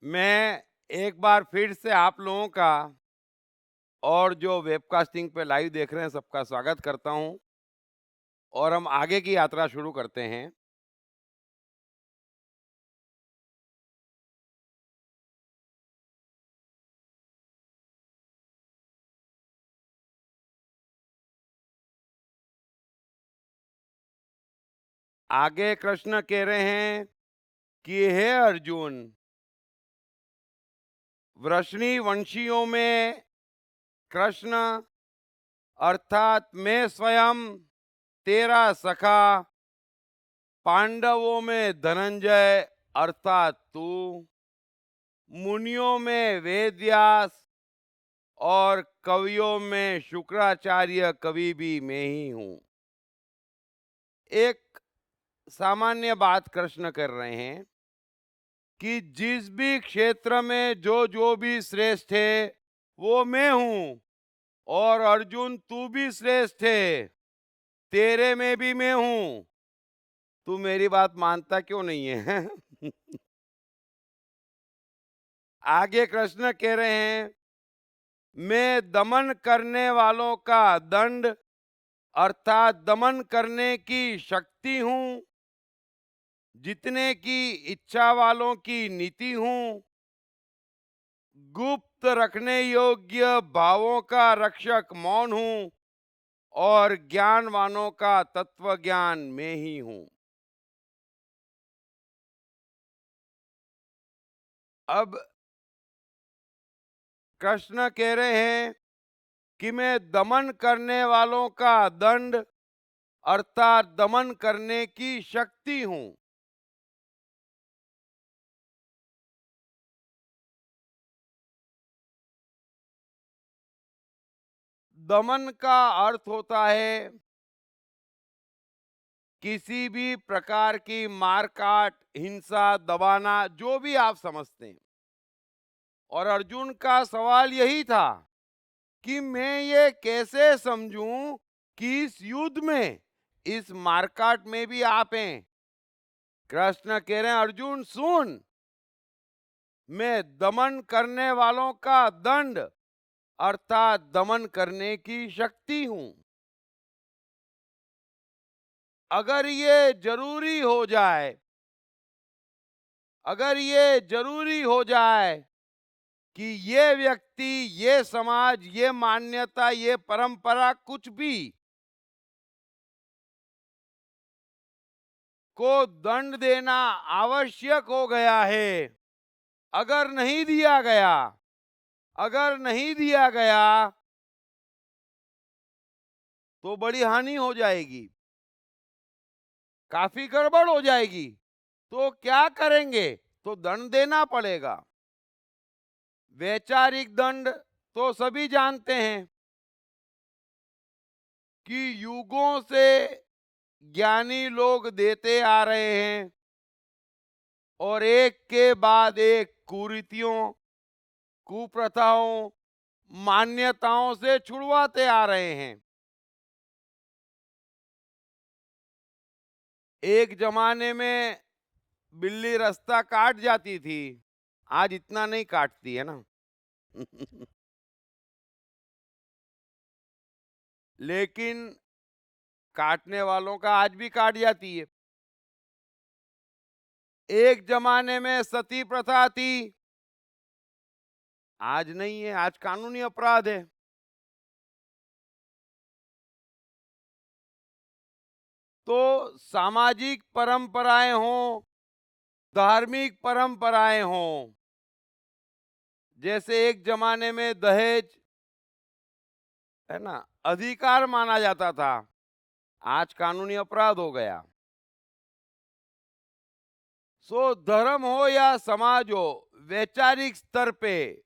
मैं एक बार फिर से आप लोगों का और जो वेबकास्टिंग पे लाइव देख रहे हैं सबका स्वागत करता हूं और हम आगे की यात्रा शुरू करते हैं। आगे कृष्ण कह रहे हैं कि हे अर्जुन, वृष्णि वंशियों में कृष्ण अर्थात मैं स्वयं तेरा सखा, पांडवों में धनंजय अर्थात तू, मुनियों में वेदव्यास और कवियों में शुक्राचार्य कवि भी मैं ही हूँ। एक सामान्य बात कृष्ण कर रहे हैं कि जिस भी क्षेत्र में जो जो भी श्रेष्ठ है वो मैं हूँ, और अर्जुन तू भी श्रेष्ठ है, तेरे में भी मैं हूँ। तू मेरी बात मानता क्यों नहीं है? आगे कृष्ण कह रहे हैं, मैं दमन करने वालों का दंड अर्थात दमन करने की शक्ति हूँ, जितने की इच्छा वालों की नीति हूँ, गुप्त रखने योग्य भावों का रक्षक मौन हूँ, और ज्ञानवानों का तत्व ज्ञान मैं ही हूँ। अब कृष्ण कह रहे हैं कि मैं दमन करने वालों का दंड अर्थात दमन करने की शक्ति हूँ। दमन का अर्थ होता है किसी भी प्रकार की मारकाट, हिंसा, दबाना, जो भी आप समझते हैं। और अर्जुन का सवाल यही था कि मैं ये कैसे समझूं कि इस युद्ध में, इस मारकाट में भी आप हैं। कृष्ण कह रहे हैं, अर्जुन सुन, मैं दमन करने वालों का दंड अर्थात दमन करने की शक्ति हूं। अगर ये जरूरी हो जाए, अगर ये जरूरी हो जाए कि ये व्यक्ति, ये समाज, ये मान्यता, ये परंपरा कुछ भी को दंड देना आवश्यक हो गया है, अगर नहीं दिया गया, अगर नहीं दिया गया तो बड़ी हानि हो जाएगी, काफी गड़बड़ हो जाएगी। तो क्या करेंगे? तो दंड देना पड़ेगा। वैचारिक दंड तो सभी जानते हैं कि युगों से ज्ञानी लोग देते आ रहे हैं और एक के बाद एक कुरीतियों, कुप्रथाओं, मान्यताओं से छुड़वाते आ रहे हैं। एक जमाने में बिल्ली रास्ता काट जाती थी, आज इतना नहीं काटती है ना। लेकिन काटने वालों का आज भी काट जाती है। एक जमाने में सती प्रथा थी, आज नहीं है, आज कानूनी अपराध है। तो सामाजिक परंपराएं हों, धार्मिक परंपराएं हों, जैसे एक जमाने में दहेज, है ना, अधिकार माना जाता था, आज कानूनी अपराध हो गया। सो धर्म हो या समाज हो, वैचारिक स्तर पे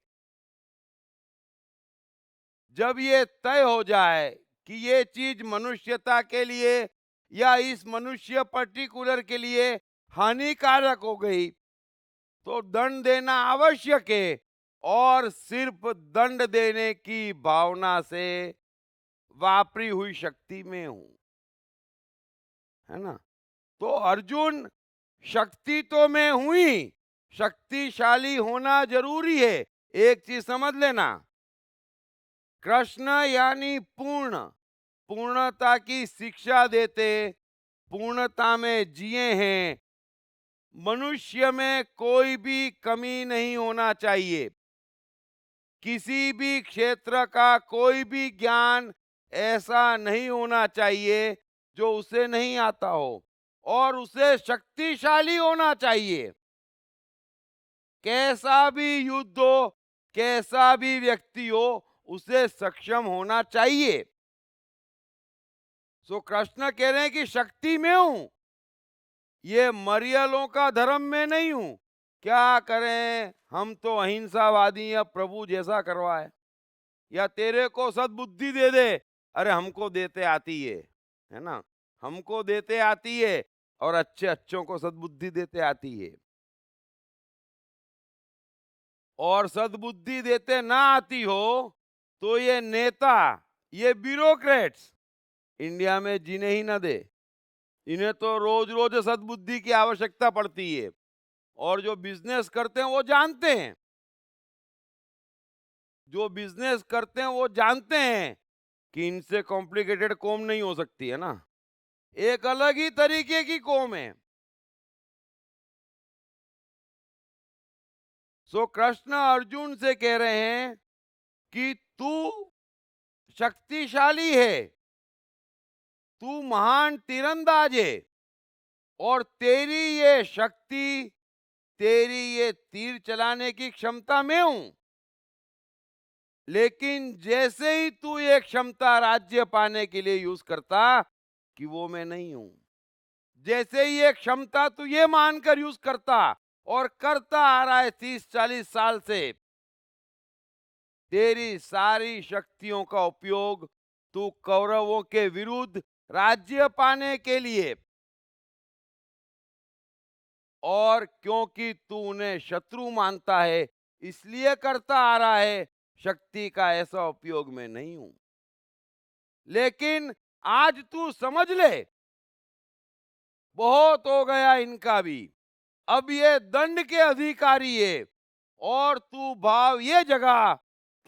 जब ये तय हो जाए कि ये चीज मनुष्यता के लिए या इस मनुष्य पर्टिकुलर के लिए हानिकारक हो गई, तो दंड देना आवश्यक है। और सिर्फ दंड देने की भावना से वापरी हुई शक्ति में हूं, है ना। तो अर्जुन, शक्ति तो मैं हुई, शक्तिशाली होना जरूरी है। एक चीज समझ लेना, कृष्ण यानी पूर्ण, पूर्णता की शिक्षा देते, पूर्णता में जिए हैं। मनुष्य में कोई भी कमी नहीं होना चाहिए। किसी भी क्षेत्र का कोई भी ज्ञान ऐसा नहीं होना चाहिए जो उसे नहीं आता हो, और उसे शक्तिशाली होना चाहिए। कैसा भी युद्ध हो, कैसा भी व्यक्ति हो, उसे सक्षम होना चाहिए। सो कृष्ण कह रहे हैं कि शक्ति में हूं, ये मरियलों का धर्म में नहीं हूं। क्या करें, हम तो अहिंसावादी हैं, प्रभु जैसा करवाए, या तेरे को सद्बुद्धि दे दे। अरे हमको देते आती है ना, हमको देते आती है, और अच्छे अच्छों को सद्बुद्धि देते आती है। और सद्बुद्धि देते ना आती हो तो ये नेता, ये ब्यूरोक्रेट्स इंडिया में जीने ही ना दे। इन्हें तो रोज रोज सद्बुद्धि की आवश्यकता पड़ती है। और जो बिजनेस करते हैं वो जानते हैं, जो बिजनेस करते हैं वो जानते हैं कि इनसे कॉम्प्लिकेटेड कॉम नहीं हो सकती है ना, एक अलग ही तरीके की कॉम है। सो कृष्ण अर्जुन से कह रहे हैं कि तू शक्तिशाली है, तू महान तीरंदाज है, और तेरी ये शक्ति, तेरी ये तीर चलाने की क्षमता में हूं। लेकिन जैसे ही तू ये क्षमता राज्य पाने के लिए यूज करता, कि वो मैं नहीं हूं। जैसे ही ये क्षमता तू ये मानकर यूज करता, और करता आ रहा है 30-40 साल से, तेरी सारी शक्तियों का उपयोग तू कौरवों के विरुद्ध राज्य पाने के लिए, और क्योंकि तू उन्हें शत्रु मानता है इसलिए करता आ रहा है। शक्ति का ऐसा उपयोग मैं नहीं हूं। लेकिन आज तू समझ ले, बहुत हो गया इनका भी, अब ये दंड के अधिकारी है। और तू भाव ये जगा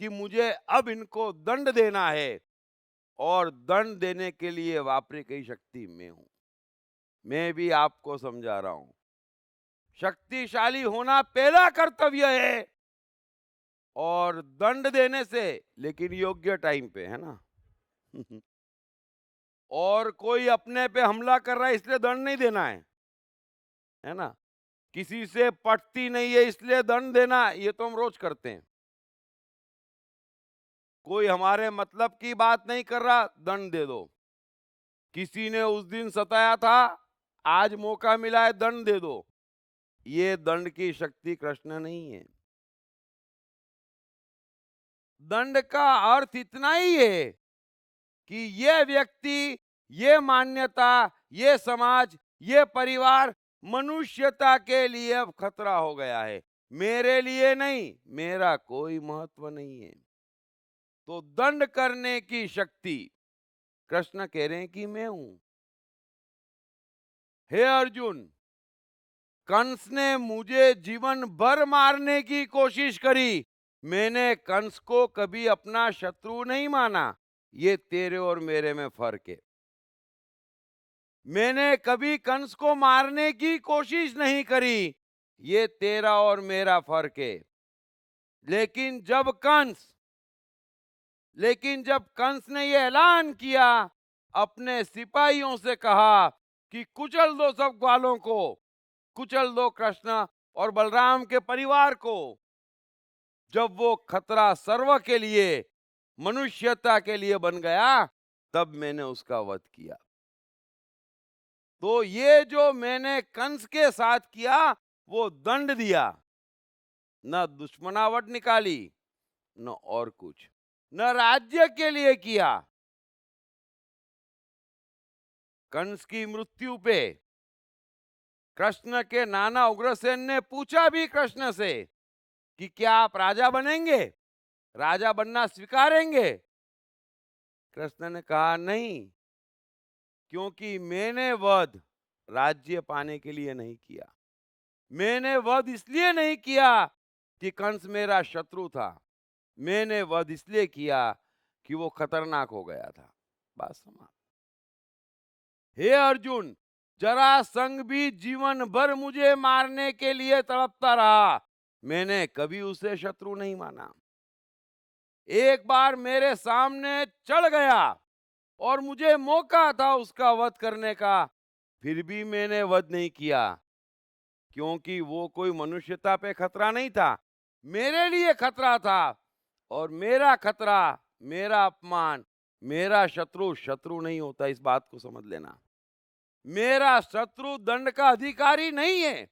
कि मुझे अब इनको दंड देना है, और दंड देने के लिए वापरी गई शक्ति मैं हूं। मैं भी आपको समझा रहा हूं, शक्तिशाली होना पहला कर्तव्य है, और दंड देने से, लेकिन योग्य टाइम पे, है ना। और कोई अपने पे हमला कर रहा है इसलिए दंड नहीं देना है ना। किसी से पटती नहीं है इसलिए दंड देना, ये तो हम रोज करते हैं। कोई हमारे मतलब की बात नहीं कर रहा, दंड दे दो। किसी ने उस दिन सताया था, आज मौका मिला है, दंड दे दो। ये दंड की शक्ति कृष्ण नहीं है। दंड का अर्थ इतना ही है कि ये व्यक्ति, ये मान्यता, ये समाज, ये परिवार मनुष्यता के लिए अब खतरा हो गया है, मेरे लिए नहीं, मेरा कोई महत्व नहीं है। तो दंड करने की शक्ति कृष्ण कह रहे हैं कि मैं हूं। हे अर्जुन, कंस ने मुझे जीवन भर मारने की कोशिश करी, मैंने कंस को कभी अपना शत्रु नहीं माना। ये तेरे और मेरे में फर्क है। मैंने कभी कंस को मारने की कोशिश नहीं करी, ये तेरा और मेरा फर्क है। लेकिन जब कंस लेकिन जब कंस ने यह ऐलान किया, अपने सिपाहियों से कहा कि कुचल दो सब ग्वालों को, कुचल दो कृष्ण और बलराम के परिवार को, जब वो खतरा सर्व के लिए, मनुष्यता के लिए बन गया, तब मैंने उसका वध किया। तो ये जो मैंने कंस के साथ किया, वो दंड दिया, न दुश्मनावट निकाली, न और कुछ, न राज्य के लिए किया। कंस की मृत्यु पे कृष्ण के नाना उग्रसेन ने पूछा भी कृष्ण से कि क्या आप राजा बनेंगे, राजा बनना स्वीकारेंगे। कृष्ण ने कहा नहीं, क्योंकि मैंने वध राज्य पाने के लिए नहीं किया, मैंने वध इसलिए नहीं किया कि कंस मेरा शत्रु था, मैंने वध इसलिए किया कि वो खतरनाक हो गया था। बात समाप्त। हे अर्जुन, जरासंध भी जीवन भर मुझे मारने के लिए तड़पता रहा, मैंने कभी उसे शत्रु नहीं माना। एक बार मेरे सामने चढ़ गया और मुझे मौका था उसका वध करने का, फिर भी मैंने वध नहीं किया, क्योंकि वो कोई मनुष्यता पे खतरा नहीं था, मेरे लिए खतरा था। और मेरा खतरा, मेरा अपमान, मेरा शत्रु शत्रु नहीं होता, इस बात को समझ लेना। मेरा शत्रु दंड का अधिकारी नहीं है।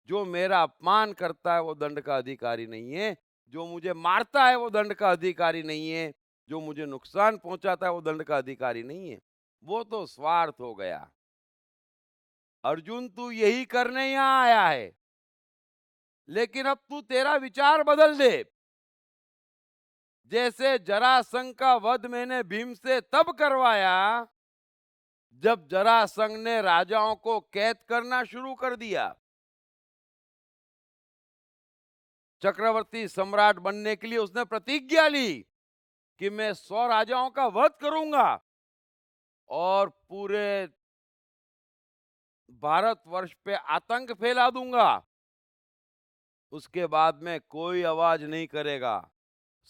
जो मेरा अपमान करता है वो दंड का अधिकारी नहीं है। जो मुझे मारता है वो दंड का अधिकारी नहीं है। जो मुझे नुकसान पहुंचाता है वो दंड का अधिकारी नहीं है। वो तो स्वार्थ हो गया। अर्जुन, तू यही करने यहां आया है, लेकिन अब तू तेरा विचार बदल दे। जैसे जरासंध का वध मैंने भीम से तब करवाया जब जरासंध ने राजाओं को कैद करना शुरू कर दिया। चक्रवर्ती सम्राट बनने के लिए उसने प्रतिज्ञा ली कि मैं 100 राजाओं का वध करूंगा और पूरे भारतवर्ष पे आतंक फैला दूंगा। उसके बाद में कोई आवाज नहीं करेगा,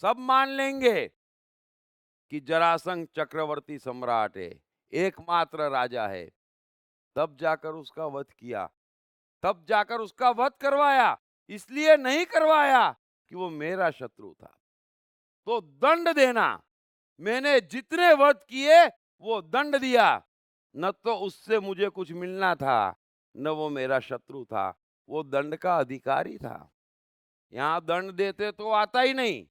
सब मान लेंगे कि जरासंध चक्रवर्ती सम्राट है, एकमात्र राजा है। तब जाकर उसका वध किया, तब जाकर उसका वध करवाया। इसलिए नहीं करवाया कि वो मेरा शत्रु था। तो दंड देना, मैंने जितने वध किए वो दंड दिया। न तो उससे मुझे कुछ मिलना था, न वो मेरा शत्रु था, वो दंड का अधिकारी था। यहां दंड देते तो आता ही नहीं।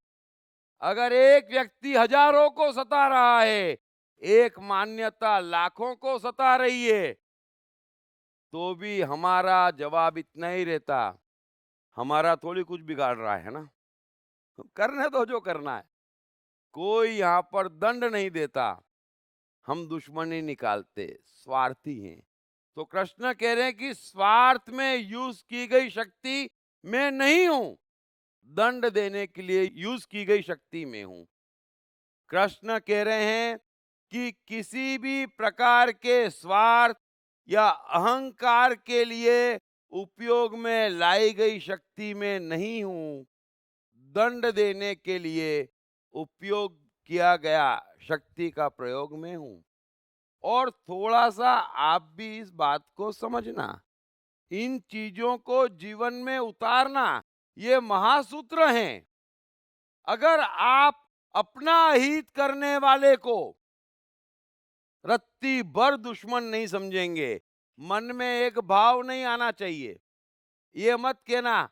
अगर एक व्यक्ति हजारों को सता रहा है, एक मान्यता लाखों को सता रही है, तो भी हमारा जवाब इतना ही रहता, हमारा थोड़ी कुछ बिगाड़ रहा है ना, करने दो जो करना है। कोई यहाँ पर दंड नहीं देता, हम दुश्मनी निकालते, स्वार्थी हैं। तो कृष्ण कह रहे हैं कि स्वार्थ में यूज की गई शक्ति मैं नहीं हूं, दंड देने के लिए यूज की गई शक्ति में हूं। कृष्ण कह रहे हैं कि किसी भी प्रकार के स्वार्थ या अहंकार के लिए उपयोग में लाई गई शक्ति में नहीं हूं, दंड देने के लिए उपयोग किया गया शक्ति का प्रयोग में हूं। और थोड़ा सा आप भी इस बात को समझना, इन चीजों को जीवन में उतारना, ये महासूत्र हैं। अगर आप अपना हित करने वाले को रत्ती भर दुश्मन नहीं समझेंगे, मन में एक भाव नहीं आना चाहिए, ये मत कहना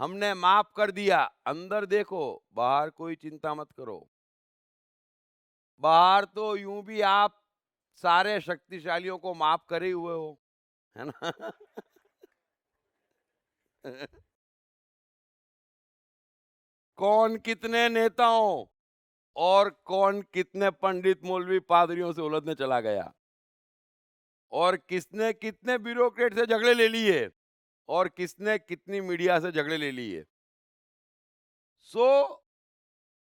हमने माफ कर दिया, अंदर देखो, बाहर कोई चिंता मत करो। बाहर तो यूं भी आप सारे शक्तिशालियों को माफ करे हुए हो, है ना। कौन कितने नेताओं और कौन कितने पंडित मौलवी पादरियों से उलझने चला गया, और किसने कितने ब्यूरोक्रेट से झगड़े ले लिए, और किसने कितनी मीडिया से झगड़े ले लिए। सो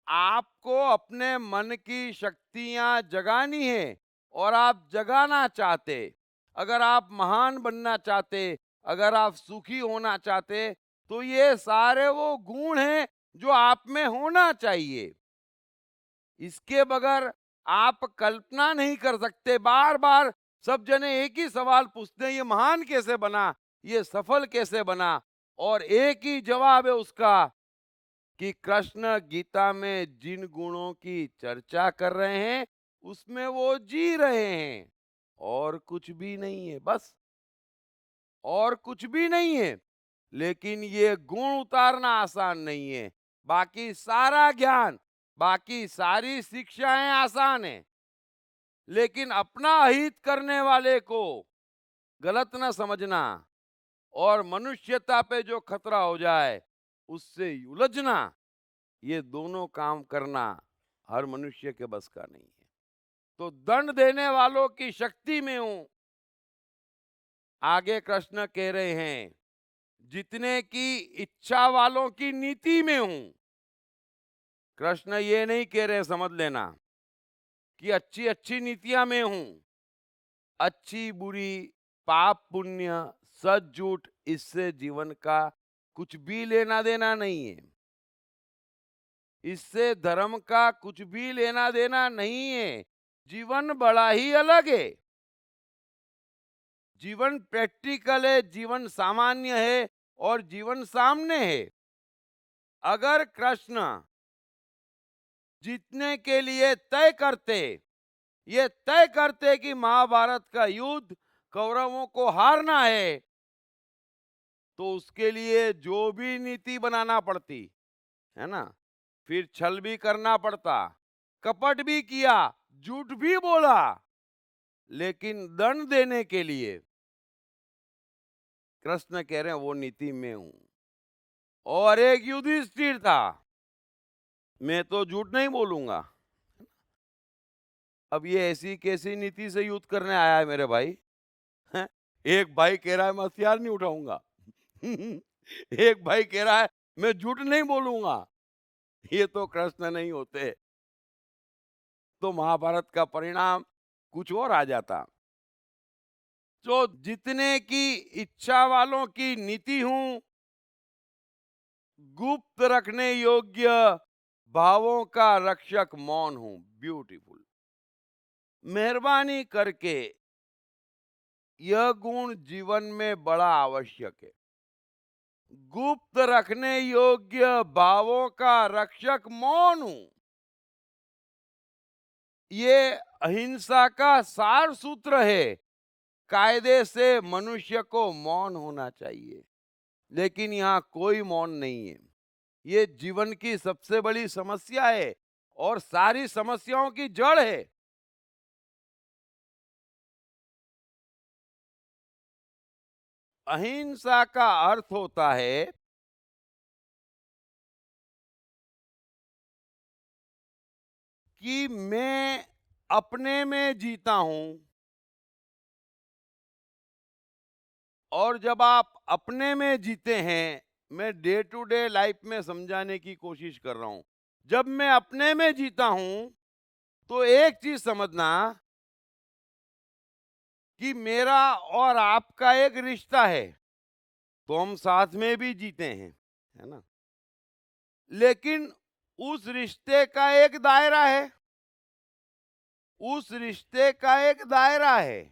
आपको अपने मन की शक्तियां जगानी है, और आप जगाना चाहते, अगर आप महान बनना चाहते, अगर आप सुखी होना चाहते, तो ये सारे वो गुण हैं जो आप में होना चाहिए। इसके बगैर आप कल्पना नहीं कर सकते। बार बार सब जने एक ही सवाल पूछते हैं, ये महान कैसे बना, ये सफल कैसे बना, और एक ही जवाब है उसका कि कृष्ण गीता में जिन गुणों की चर्चा कर रहे हैं उसमें वो जी रहे हैं, और कुछ भी नहीं है, बस और कुछ भी नहीं है। लेकिन ये गुण उतारना आसान नहीं है। बाकी सारा ज्ञान, बाकी सारी शिक्षाएं आसान है, लेकिन अपना हित करने वाले को गलत न समझना और मनुष्यता पे जो खतरा हो जाए उससे उलझना, ये दोनों काम करना हर मनुष्य के बस का नहीं है। तो दंड देने वालों की शक्ति में हूं, आगे कृष्ण कह रहे हैं, जितने की इच्छा वालों की नीति में हूं। कृष्ण ये नहीं कह रहे, समझ लेना, कि अच्छी अच्छी नीतियां में हूं। अच्छी बुरी, पाप पुण्य, सच झूठ, इससे जीवन का कुछ भी लेना देना नहीं है। इससे धर्म का कुछ भी लेना देना नहीं है। जीवन बड़ा ही अलग है। जीवन प्रैक्टिकल है, जीवन सामान्य है और जीवन सामने है। अगर कृष्ण जीतने के लिए तय करते, ये तय करते कि महाभारत का युद्ध कौरवों को हारना है, तो उसके लिए जो भी नीति बनाना पड़ती है ना, फिर छल भी करना पड़ता, कपट भी किया, झूठ भी बोला, लेकिन दंड देने के लिए कृष्ण कह रहे हैं वो नीति में हूं। और एक युधिष्ठिर था, मैं तो झूठ नहीं बोलूंगा। अब ये ऐसी कैसी नीति से युद्ध करने आया है मेरे भाई? हैं? एक भाई कह रहा है मैं हथियार नहीं उठाऊंगा। एक भाई कह रहा है मैं झूठ नहीं बोलूंगा। ये तो कृष्ण नहीं होते, तो महाभारत का परिणाम कुछ और आ जाता। जो जितने की इच्छा वालों की नीति हूं, गुप्त रखने योग्य भावों का रक्षक मौन हूं। ब्यूटीफुल। मेहरबानी करके यह गुण जीवन में बड़ा आवश्यक है। गुप्त रखने योग्य भावों का रक्षक मौन हूं। ये अहिंसा का सार सूत्र है। कायदे से मनुष्य को मौन होना चाहिए, लेकिन यहां कोई मौन नहीं है। ये जीवन की सबसे बड़ी समस्या है और सारी समस्याओं की जड़ है। अहिंसा का अर्थ होता है कि मैं अपने में जीता हूं, और जब आप अपने में जीते हैं, मैं डे टू डे लाइफ में समझाने की कोशिश कर रहा हूं। जब मैं अपने में जीता हूं, तो एक चीज समझना कि मेरा और आपका एक रिश्ता है, तो हम साथ में भी जीते हैं, है ना? लेकिन उस रिश्ते का एक दायरा है। उस रिश्ते का एक दायरा है।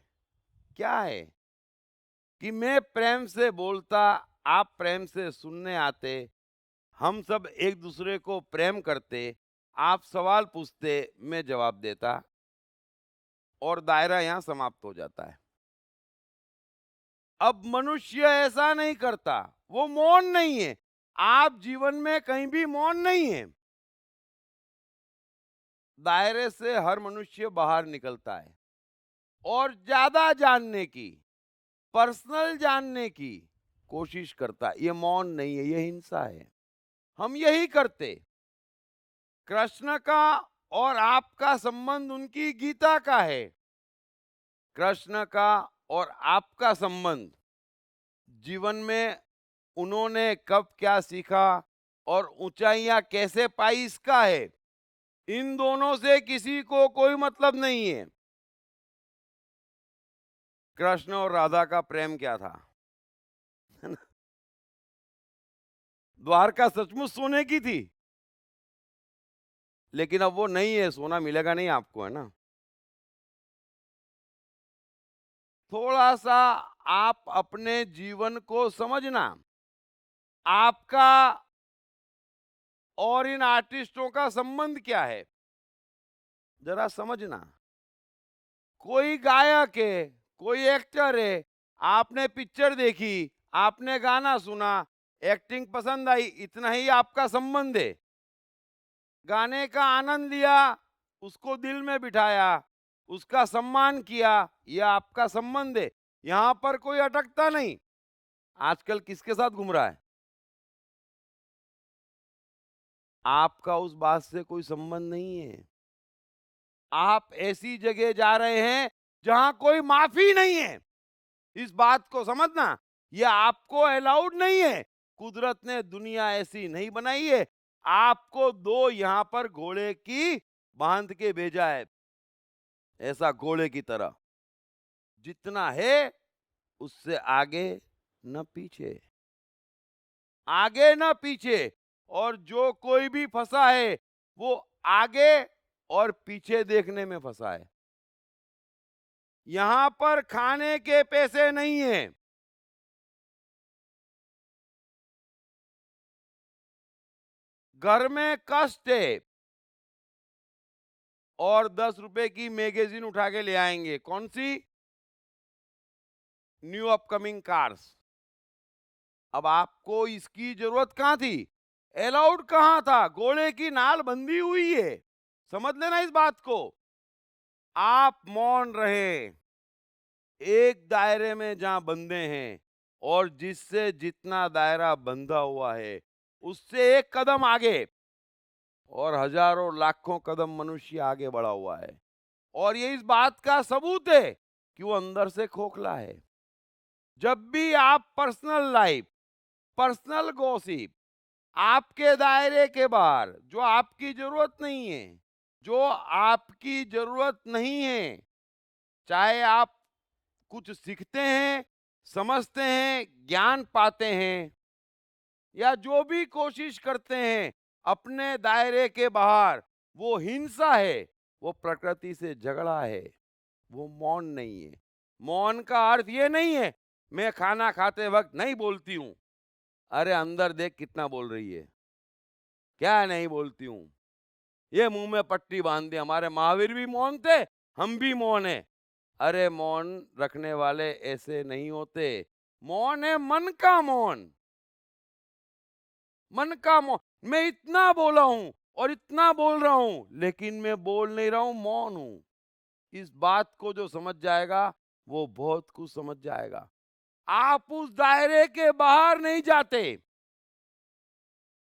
क्या है? कि मैं प्रेम से बोलता, आप प्रेम से सुनने आते, हम सब एक दूसरे को प्रेम करते, आप सवाल पूछते, मैं जवाब देता, और दायरा यहां समाप्त हो जाता है। अब मनुष्य ऐसा नहीं करता, वो मौन नहीं है। आप जीवन में कहीं भी मौन नहीं है। दायरे से हर मनुष्य बाहर निकलता है और ज्यादा जानने की, पर्सनल जानने की कोशिश करता है। ये मौन नहीं है, ये हिंसा है। हम यही करते। कृष्ण का और आपका संबंध उनकी गीता का है। कृष्ण का और आपका संबंध जीवन में उन्होंने कब क्या सीखा और ऊंचाइयां कैसे पाई, इसका है। इन दोनों से किसी को कोई मतलब नहीं है। कृष्ण और राधा का प्रेम क्या था, है ना? द्वारका सचमुच सोने की थी, लेकिन अब वो नहीं है, सोना मिलेगा नहीं आपको, है ना? थोड़ा सा आप अपने जीवन को समझना। आपका और इन आर्टिस्टों का संबंध क्या है, जरा समझना। कोई गायक है, कोई एक्टर है, आपने पिक्चर देखी, आपने गाना सुना, एक्टिंग पसंद आई, इतना ही आपका संबंध है। गाने का आनंद लिया, उसको दिल में बिठाया, उसका सम्मान किया, यह आपका संबंध है। यहां पर कोई अटकता नहीं। आजकल किसके साथ घूम रहा है? आपका उस बात से कोई संबंध नहीं है। आप ऐसी जगह जा रहे हैं जहां कोई माफी नहीं है। इस बात को समझना, ये आपको अलाउड नहीं है। कुदरत ने दुनिया ऐसी नहीं बनाई है। आपको दो यहां पर घोड़े की बांध के भेजा है, ऐसा घोड़े की तरह, जितना है उससे आगे न पीछे, आगे न पीछे। और जो कोई भी फंसा है वो आगे और पीछे देखने में फंसा है। यहां पर खाने के पैसे नहीं है, घर में कष्ट है, और 10 रुपए की मैगजीन उठा के ले आएंगे। कौन सी? New upcoming cars. अब आपको इसकी जरूरत कहां थी? अलाउड कहां था? घोड़े की नाल बंधी हुई है, समझ लेना इस बात को। आप मौन रहे एक दायरे में जहां बंधे हैं, और जिससे जितना दायरा बंधा हुआ है उससे एक कदम आगे, और हजारों लाखों कदम मनुष्य आगे बढ़ा हुआ है। और ये इस बात का सबूत है कि वो अंदर से खोखला है। जब भी आप पर्सनल लाइफ, पर्सनल गॉसिप, आपके दायरे के बाहर, जो आपकी जरूरत नहीं है, जो आपकी जरूरत नहीं है, चाहे आप कुछ सीखते हैं, समझते हैं, ज्ञान पाते हैं, या जो भी कोशिश करते हैं अपने दायरे के बाहर, वो हिंसा है, वो प्रकृति से झगड़ा है, वो मौन नहीं है। मौन का अर्थ ये नहीं है मैं खाना खाते वक्त नहीं बोलती हूं। अरे अंदर देख कितना बोल रही है, क्या नहीं बोलती हूं? ये मुंह में पट्टी बांध दी। हमारे महावीर भी मौन थे, हम भी मौन है। अरे मौन रखने वाले ऐसे नहीं होते। मौन है मन का मौन, मन का मौन। मैं इतना बोला हूं और इतना बोल रहा हूं, लेकिन मैं बोल नहीं रहा हूं, मौन हूं। इस बात को जो समझ जाएगा वो बहुत कुछ समझ जाएगा। आप उस दायरे के बाहर नहीं जाते,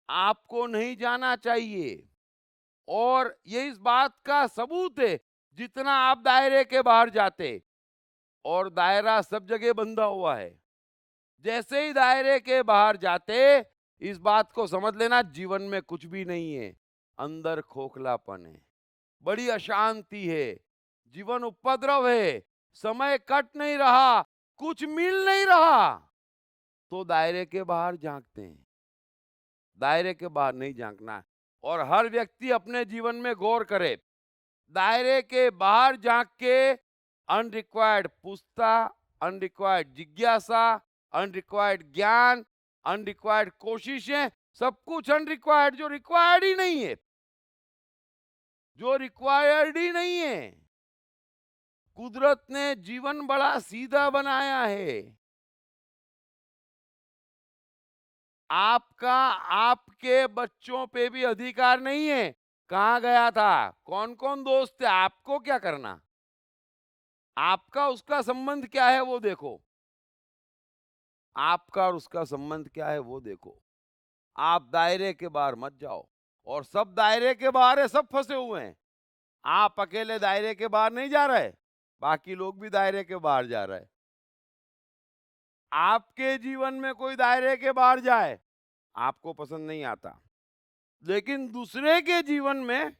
आपको नहीं जाना चाहिए। और ये इस बात का सबूत है, जितना आप दायरे के बाहर जाते, और दायरा सब जगह बंधा हुआ है, जैसे ही दायरे के बाहर जाते, इस बात को समझ लेना जीवन में कुछ भी नहीं है, अंदर खोखलापन है, बड़ी अशांति है, जीवन उपद्रव है, समय कट नहीं रहा, कुछ मिल नहीं रहा, तो दायरे के बाहर झांकते हैं। दायरे के बाहर नहीं झांकना। और हर व्यक्ति अपने जीवन में गौर करे, दायरे के बाहर झांक के अनरिक्वायर्ड पूछता, अनरिक्वायर्ड जिज्ञासा, अनरिक्वायर्ड ज्ञान, अनरिक्वायर्ड कोशिशें, सब कुछ अनरिक्वायर्ड, जो रिक्वायर्ड ही नहीं है, जो रिक्वायर्ड ही नहीं है। कुदरत ने जीवन बड़ा सीधा बनाया है। आपका आपके बच्चों पे भी अधिकार नहीं है। कहां गया था, कौन कौन दोस्त थे, आपको क्या करना, आपका उसका संबंध क्या है वो देखो, आपका और उसका संबंध क्या है वो देखो। आप दायरे के बाहर मत जाओ। और सब दायरे के बाहर है, सब फंसे हुए हैं। आप अकेले दायरे के बाहर नहीं जा रहे, बाकी लोग भी दायरे के बाहर जा रहे हैं। आपके जीवन में कोई दायरे के बाहर जाए आपको पसंद नहीं आता, लेकिन दूसरे के जीवन में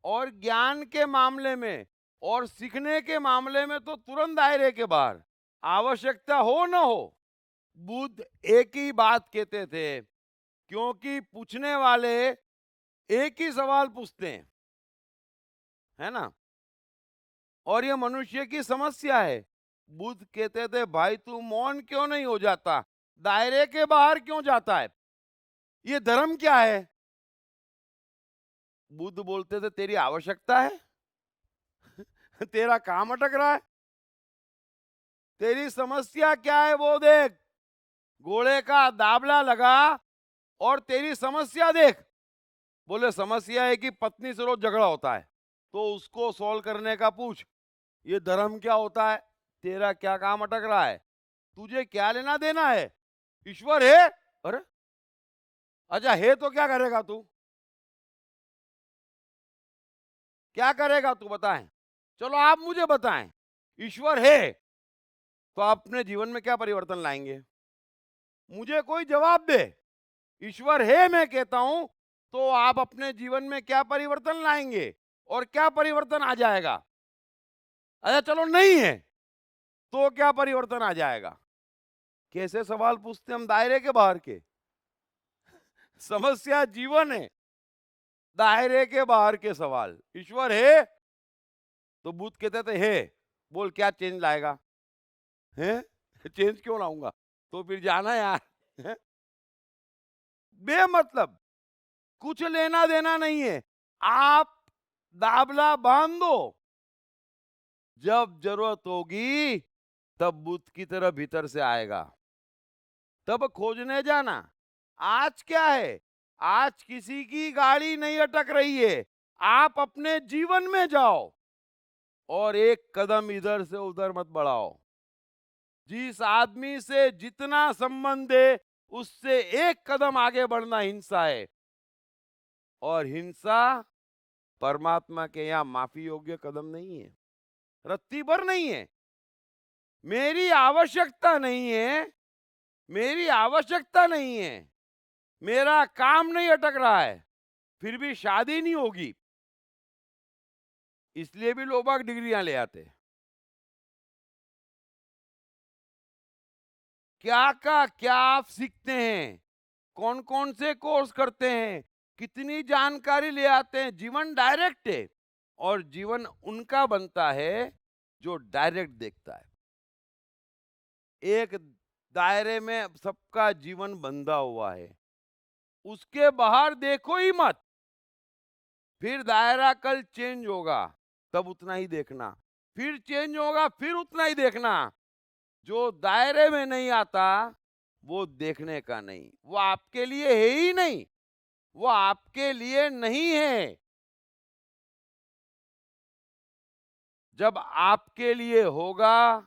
और ज्ञान के मामले में और सीखने के मामले में तो तुरंत दायरे के बाहर, आवश्यकता हो न हो। बुद्ध एक ही बात कहते थे, क्योंकि पूछने वाले एक ही सवाल पूछते हैं, है ना, और ये मनुष्य की समस्या है। बुद्ध कहते थे भाई तू मौन क्यों नहीं हो जाता, दायरे के बाहर क्यों जाता है, ये धर्म क्या है? बुद्ध बोलते थे तेरी आवश्यकता है तेरा काम अटक रहा है, तेरी समस्या क्या है वो देख। घोड़े का दाबला लगा और तेरी समस्या देख। बोले समस्या है कि पत्नी से रोज झगड़ा होता है, तो उसको सॉल्व करने का पूछ। ये धर्म क्या होता है, तेरा क्या काम अटक रहा है, तुझे क्या लेना देना है, ईश्वर है? अरे अच्छा है तो क्या करेगा तू, क्या करेगा तू बताएं? चलो आप मुझे बताएं, ईश्वर है तो आप अपने जीवन में क्या परिवर्तन लाएंगे? मुझे कोई जवाब दे। ईश्वर है मैं कहता हूं तो आप अपने जीवन में क्या परिवर्तन लाएंगे और क्या परिवर्तन आ जाएगा? अच्छा चलो नहीं है तो क्या परिवर्तन आ जाएगा? कैसे सवाल पूछते हम दायरे के बाहर के। समस्या जीवन है, दायरे के बाहर के सवाल। ईश्वर है तो बुद्ध कहते थे है, बोल क्या चेंज लाएगा? है चेंज क्यों लाऊंगा? तो फिर जाना यार। हैं? बेमतलब, कुछ लेना देना नहीं है। आप दाबला बांध दो, जब जरूरत होगी तब बुद्ध की तरह भीतर से आएगा, तब खोजने जाना। आज क्या है? आज किसी की गाड़ी नहीं अटक रही है। आप अपने जीवन में जाओ और एक कदम इधर से उधर मत बढ़ाओ। जिस आदमी से जितना संबंध है उससे एक कदम आगे बढ़ना हिंसा है, और हिंसा परमात्मा के यहां माफी योग्य कदम नहीं है, रत्ती भर नहीं है। मेरी आवश्यकता नहीं है, मेरी आवश्यकता नहीं है, मेरा काम नहीं अटक रहा है, फिर भी शादी नहीं होगी, इसलिए भी लोग बाग डिग्रियां ले आते हैं। क्या का क्या आप सीखते हैं, कौन कौन से कोर्स करते हैं, कितनी जानकारी ले आते हैं। जीवन डायरेक्ट है और जीवन उनका बनता है जो डायरेक्ट देखता है। एक दायरे में सबका जीवन बंधा हुआ है, उसके बाहर देखो ही मत। फिर दायरा कल चेंज होगा, तब उतना ही देखना, फिर चेंज होगा, फिर उतना ही देखना। जो दायरे में नहीं आता वो देखने का नहीं, वो आपके लिए है ही नहीं, वो आपके लिए नहीं है। जब आपके लिए होगा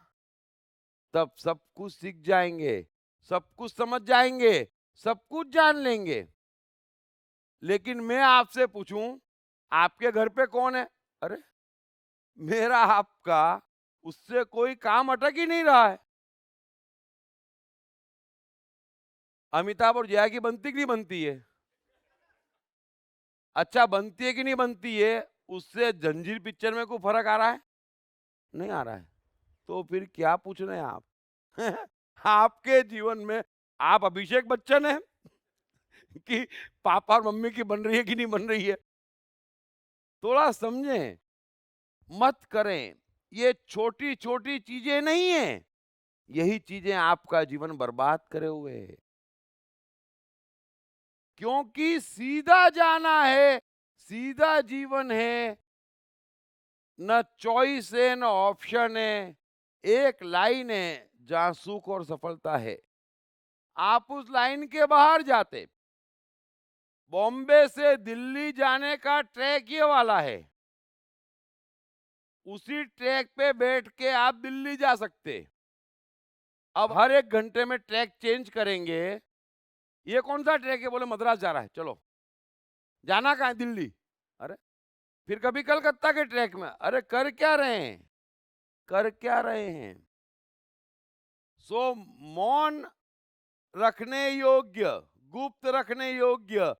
तब सब कुछ सीख जाएंगे, सब कुछ समझ जाएंगे, सब कुछ जान लेंगे। लेकिन मैं आपसे पूछूं आपके घर पे कौन है? अरे मेरा आपका उससे कोई काम अटक ही नहीं रहा है। अमिताभ और जया की बनती कि नहीं बनती है? अच्छा बनती है कि नहीं बनती है? उससे जंजीर पिक्चर में कोई फर्क आ रहा है? नहीं आ रहा है। तो फिर क्या पूछ रहे हैं आप? आपके जीवन में आप अभिषेक बच्चन है कि पापा और मम्मी की बन रही है कि नहीं बन रही है? थोड़ा समझें, मत करें। ये छोटी छोटी चीजें नहीं है, यही चीजें आपका जीवन बर्बाद करे हुए है। क्योंकि सीधा जाना है, सीधा जीवन है, न चॉइस है न ऑप्शन है। एक लाइन है जहां सुख और सफलता है। आप उस लाइन के बाहर जाते। बॉम्बे से दिल्ली जाने का ट्रैक ये वाला है, उसी ट्रैक पे बैठ के आप दिल्ली जा सकते। अब हर एक घंटे में ट्रैक चेंज करेंगे। ये कौन सा ट्रैक है? बोले मद्रास जा रहा है, चलो। जाना कहाँ है? दिल्ली। अरे फिर कभी कलकत्ता के ट्रैक में, अरे कर क्या रहे हैं, कर क्या रहे हैं? सो मौन रखने योग्य, गुप्त रखने योग्य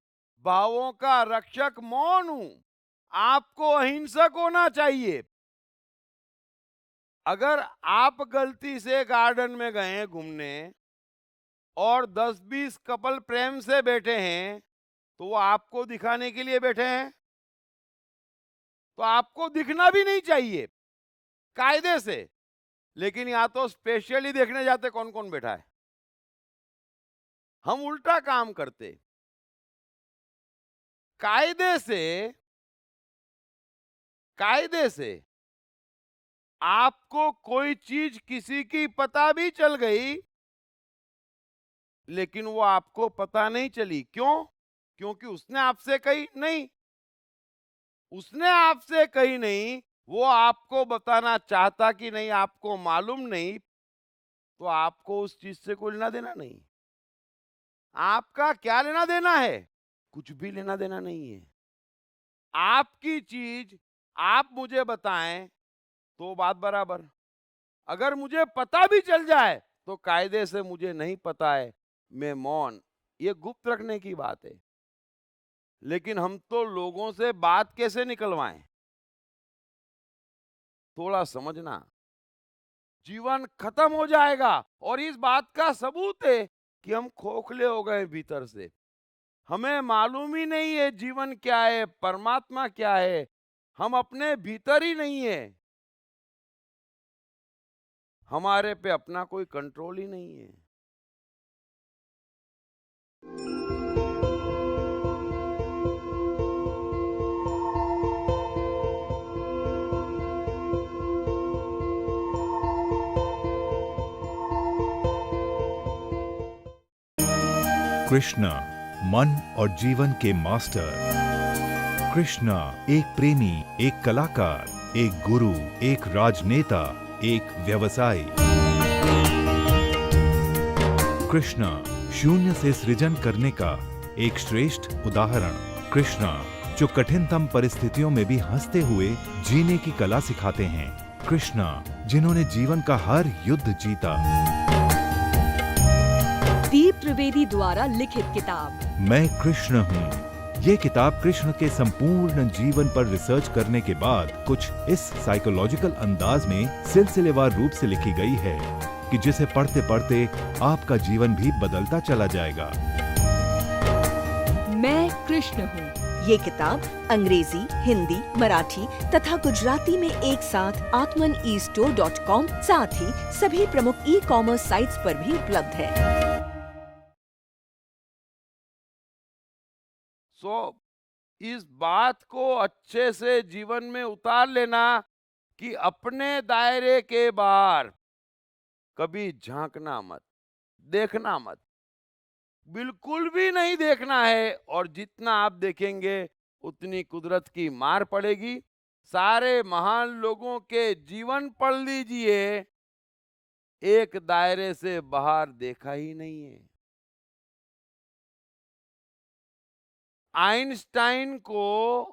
भावों का रक्षक मौन हूं। आपको अहिंसक होना चाहिए। अगर आप गलती से गार्डन में गए घूमने और 10-20 कपल प्रेम से बैठे हैं तो वो आपको दिखाने के लिए बैठे हैं? तो आपको दिखना भी नहीं चाहिए कायदे से। लेकिन या तो स्पेशली देखने जाते कौन कौन बैठा है। हम उल्टा काम करते, कायदे से, कायदे से आपको कोई चीज किसी की पता भी चल गई लेकिन वो आपको पता नहीं चली। क्यों? क्योंकि उसने आपसे कही नहीं, उसने आपसे कही नहीं, वो आपको बताना चाहता कि नहीं आपको मालूम नहीं, तो आपको उस चीज से कोई लेना देना नहीं। आपका क्या लेना देना है? कुछ भी लेना देना नहीं है। आपकी चीज आप मुझे बताएं तो बात बराबर, अगर मुझे पता भी चल जाए तो कायदे से मुझे नहीं पता है, मैं मौन, ये गुप्त रखने की बात है। लेकिन हम तो लोगों से बात कैसे निकलवाएं? थोड़ा समझना। जीवन खत्म हो जाएगा और इस बात का सबूत है कि हम खोखले हो गए भीतर से। हमें मालूम ही नहीं है जीवन क्या है, परमात्मा क्या है। हम अपने भीतर ही नहीं है। हमारे पे अपना कोई कंट्रोल ही नहीं है। कृष्णा मन और जीवन के मास्टर। कृष्णा एक प्रेमी, एक कलाकार, एक गुरु, एक राजनेता, एक व्यवसायी। कृष्णा शून्य से सृजन करने का एक श्रेष्ठ उदाहरण। कृष्णा जो कठिनतम परिस्थितियों में भी हंसते हुए जीने की कला सिखाते हैं। कृष्णा जिन्होंने जीवन का हर युद्ध जीता। दीप त्रिवेदी द्वारा लिखित किताब मैं कृष्ण हूँ। ये किताब कृष्ण के संपूर्ण जीवन पर रिसर्च करने के बाद कुछ इस साइकोलॉजिकल अंदाज में सिलसिलेवार रूप से लिखी गई है कि जिसे पढ़ते पढ़ते आपका जीवन भी बदलता चला जाएगा। मैं कृष्ण हूँ। ये किताब अंग्रेजी, हिंदी, मराठी तथा गुजराती में एक साथ atmanestore.com साथ ही सभी प्रमुख ई-कॉमर्स साइट्स पर भी उपलब्ध है। इस बात को अच्छे से जीवन में उतार लेना कि अपने दायरे के बाहर कभी झांकना मत, देखना मत, बिल्कुल भी नहीं देखना है। और जितना आप देखेंगे उतनी कुदरत की मार पड़ेगी। सारे महान लोगों के जीवन पढ़ लीजिए, एक दायरे से बाहर देखा ही नहीं है। आइंस्टाइन को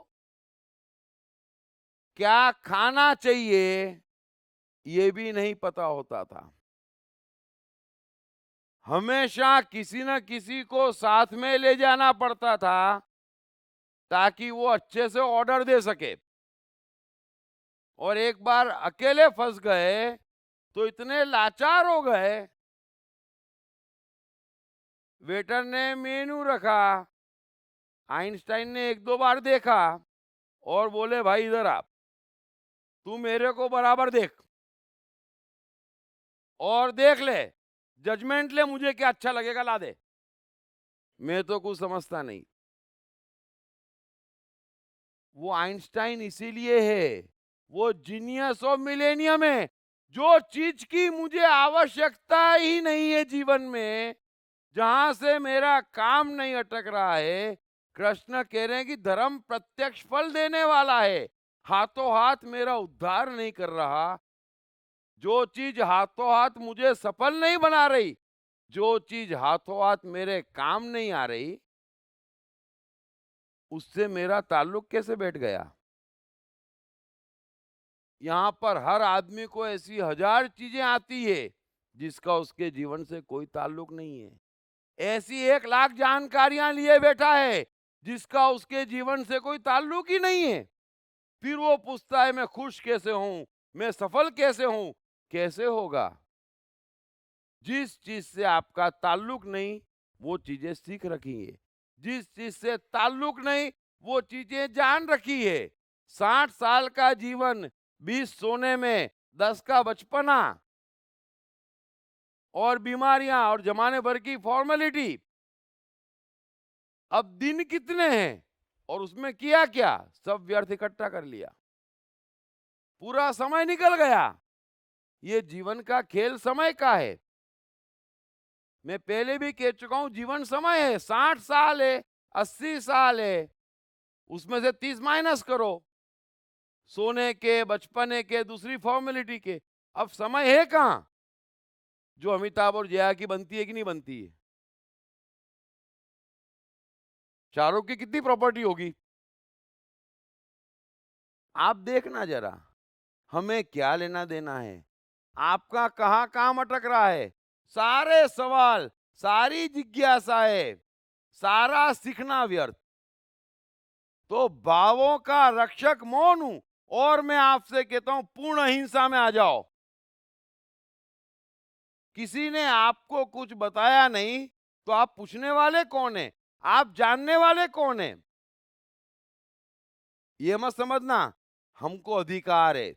क्या खाना चाहिए ये भी नहीं पता होता था। हमेशा किसी न किसी को साथ में ले जाना पड़ता था ताकि वो अच्छे से ऑर्डर दे सके। और एक बार अकेले फंस गए तो इतने लाचार हो गए, वेटर ने मेनू रखा, आइंस्टाइन ने एक दो बार देखा और बोले भाई इधर आ, तू मेरे को बराबर देख और देख ले, जजमेंट ले, मुझे क्या अच्छा लगेगा ला दे। मैं तो कुछ समझता नहीं। वो आइंस्टाइन इसीलिए है, वो जीनियस ऑफ मिलेनियम है। जो चीज की मुझे आवश्यकता ही नहीं है जीवन में, जहां से मेरा काम नहीं अटक रहा है, कृष्ण कह रहे हैं कि धर्म प्रत्यक्ष फल देने वाला है, हाथों हाथ मेरा उद्धार नहीं कर रहा। जो चीज हाथों हाथ मुझे सफल नहीं बना रही, जो चीज हाथों हाथ मेरे काम नहीं आ रही, उससे मेरा ताल्लुक कैसे बैठ गया। यहाँ पर हर आदमी को ऐसी हजार चीजें आती है जिसका उसके जीवन से कोई ताल्लुक नहीं है। ऐसी 1 लाख जानकारियां लिए बैठा है जिसका उसके जीवन से कोई ताल्लुक ही नहीं है। फिर वो पूछता है मैं खुश कैसे हूं, मैं सफल कैसे हूं। कैसे होगा? जिस चीज से आपका ताल्लुक नहीं वो चीजें सीख रखी है, जिस चीज से ताल्लुक नहीं वो चीजें जान रखी है। 60 साल का जीवन, 20 सोने में, 10 का बचपना और बीमारियां और जमाने भर की फॉर्मेलिटी। अब दिन कितने हैं और उसमें किया क्या, सब व्यर्थ इकट्ठा कर लिया, पूरा समय निकल गया। ये जीवन का खेल समय का है। मैं पहले भी कह चुका हूं, जीवन समय है। 60 साल है, 80 साल है, उसमें से 30 माइनस करो, सोने के, बचपने के, दूसरी फॉर्मेलिटी के। अब समय है कहां जो अमिताभ और जया की बनती है कि नहीं बनती है। शाहरुख की कितनी प्रॉपर्टी होगी आप देखना जरा। हमें क्या लेना देना है, आपका कहाँ काम अटक रहा है? सारे सवाल, सारी जिज्ञासाएं, सारा सीखना व्यर्थ। तो भावों का रक्षक मौन हूं, और मैं आपसे कहता हूं पूर्ण अहिंसा में आ जाओ। किसी ने आपको कुछ बताया नहीं तो आप पूछने वाले कौन है? आप जानने वाले कौन है? ये मत समझना हमको अधिकार है।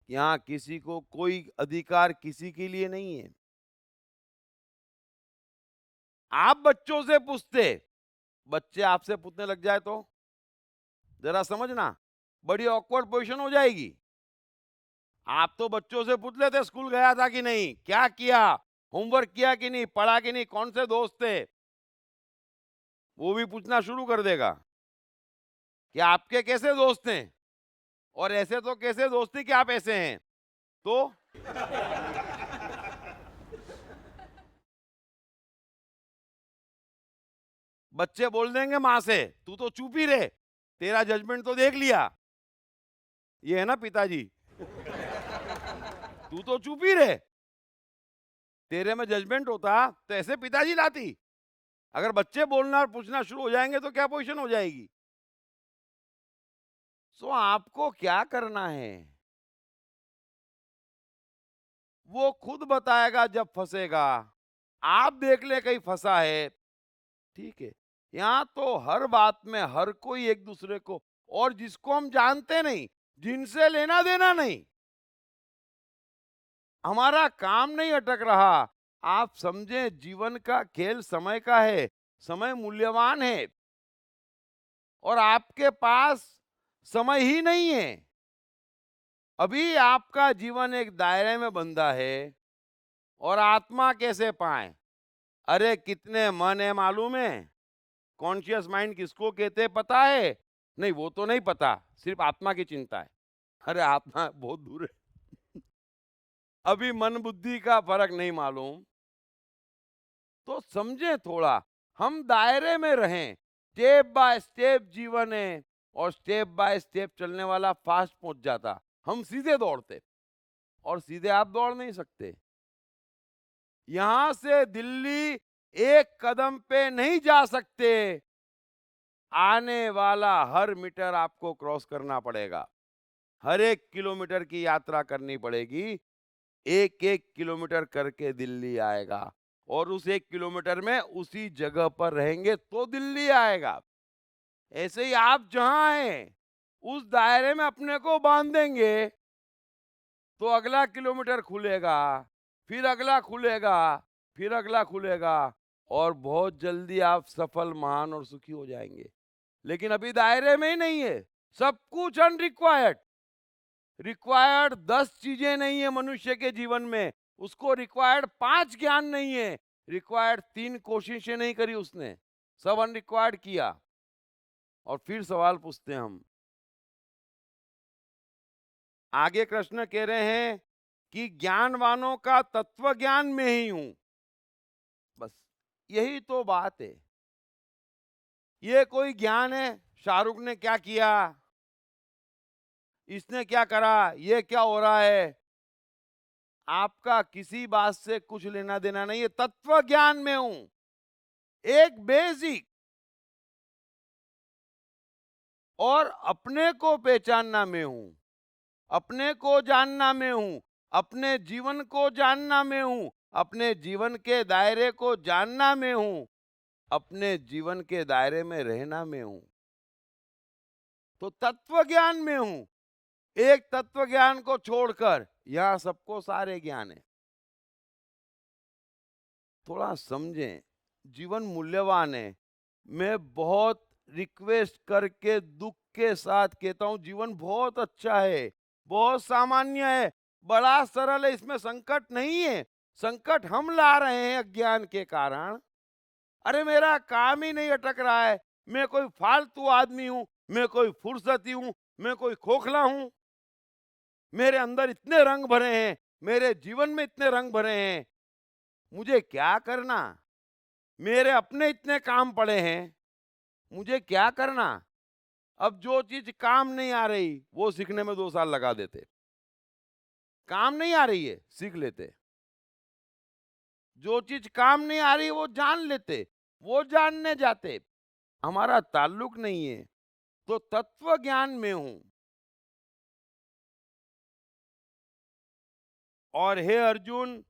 यहाँ किसी को कोई अधिकार किसी के लिए नहीं है। आप बच्चों से पूछते, बच्चे आपसे पूछने लग जाए तो जरा समझना बड़ी ऑकवर्ड पोजीशन हो जाएगी। आप तो बच्चों से पूछ लेते स्कूल गया था कि नहीं, क्या किया, होमवर्क किया कि नहीं, पढ़ा कि नहीं, कौन से दोस्त थे। वो भी पूछना शुरू कर देगा कि आपके कैसे दोस्त हैं, और ऐसे तो कैसे दोस्ती कि आप ऐसे हैं। तो बच्चे बोल देंगे माँ से, तू तो चुप ही रहे, तेरा जजमेंट तो देख लिया। ये है ना पिताजी। तू तो चुप ही रहे, तेरे में जजमेंट होता तो ऐसे पिताजी लाती। अगर बच्चे बोलना और पूछना शुरू हो जाएंगे तो क्या पोजीशन हो जाएगी। सो आपको क्या करना है वो खुद बताएगा जब फंसेगा। आप देख ले कहीं फंसा है, ठीक है। यहाँ तो हर बात में हर कोई एक दूसरे को, और जिसको हम जानते नहीं, जिनसे लेना देना नहीं, हमारा काम नहीं अटक रहा। आप समझे जीवन का खेल समय का है, समय मूल्यवान है, और आपके पास समय ही नहीं है। अभी आपका जीवन एक दायरे में बंधा है, और आत्मा कैसे पाए? अरे कितने मन है मालूम है? कॉन्शियस माइंड किसको कहते हैं पता है? नहीं, वो तो नहीं पता, सिर्फ आत्मा की चिंता है। अरे आत्मा बहुत दूर है। अभी मन बुद्धि का फर्क नहीं मालूम। तो समझे थोड़ा, हम दायरे में रहें। स्टेप बाय स्टेप जीवन है, और स्टेप बाय स्टेप चलने वाला फास्ट पहुंच जाता। हम सीधे दौड़ते, और सीधे आप दौड़ नहीं सकते। यहां से दिल्ली एक कदम पे नहीं जा सकते। आने वाला हर मीटर आपको क्रॉस करना पड़ेगा। हर एक किलोमीटर की यात्रा करनी पड़ेगी। एक एक किलोमीटर करके दिल्ली आएगा, और उस एक किलोमीटर में उसी जगह पर रहेंगे तो दिल्ली आएगा। ऐसे ही आप जहां हैं उस दायरे में अपने को बांध देंगे तो अगला किलोमीटर खुलेगा, फिर अगला खुलेगा, फिर अगला खुलेगा, और बहुत जल्दी आप सफल, महान और सुखी हो जाएंगे। लेकिन अभी दायरे में ही नहीं है। सब कुछ अनरिक्वायर्ड। रिक्वायर्ड 10 चीजें नहीं है मनुष्य के जीवन में, उसको रिक्वायर्ड 5 ज्ञान नहीं है, रिक्वायर्ड 3 कोशिशें नहीं करी उसने, सब अनरिक्वायर्ड किया। और फिर सवाल पूछते हैं हम, आगे कृष्ण कह रहे हैं कि ज्ञानवानों का तत्व ज्ञान में ही हूं। बस यही तो बात है। ये कोई ज्ञान है? शाहरुख ने क्या किया, इसने क्या करा, ये क्या हो रहा है, आपका किसी बात से कुछ लेना देना नहीं है। तत्व ज्ञान में हूं, एक बेसिक, और अपने को पहचानना में हूं, अपने को जानना में हूं, अपने जीवन को जानना में हूं, अपने जीवन के दायरे को जानना में हूं, अपने जीवन के दायरे में रहना में हूं। तो तत्व ज्ञान में हूं। एक तत्व ज्ञान को छोड़कर यहां सबको सारे ज्ञान है। थोड़ा समझें, जीवन मूल्यवान है। मैं बहुत रिक्वेस्ट करके दुख के साथ कहता हूं, जीवन बहुत अच्छा है, बहुत सामान्य है, बड़ा सरल है, इसमें संकट नहीं है। संकट हम ला रहे हैं अज्ञान के कारण। अरे मेरा काम ही नहीं अटक रहा है, मैं कोई फालतू आदमी हूं, मैं कोई फुर्सती हूं, मैं कोई खोखला हूं। मेरे अंदर इतने रंग भरे हैं, मेरे जीवन में इतने रंग भरे हैं, मुझे क्या करना? मेरे अपने इतने काम पड़े हैं, मुझे क्या करना? अब जो चीज काम नहीं आ रही वो सीखने में 2 साल लगा देते। काम नहीं आ रही है सीख लेते, जो चीज काम नहीं आ रही है वो जान लेते, वो जानने जाते। हमारा ताल्लुक नहीं है, तो तत्व ज्ञान में हूं। और हे अर्जुन,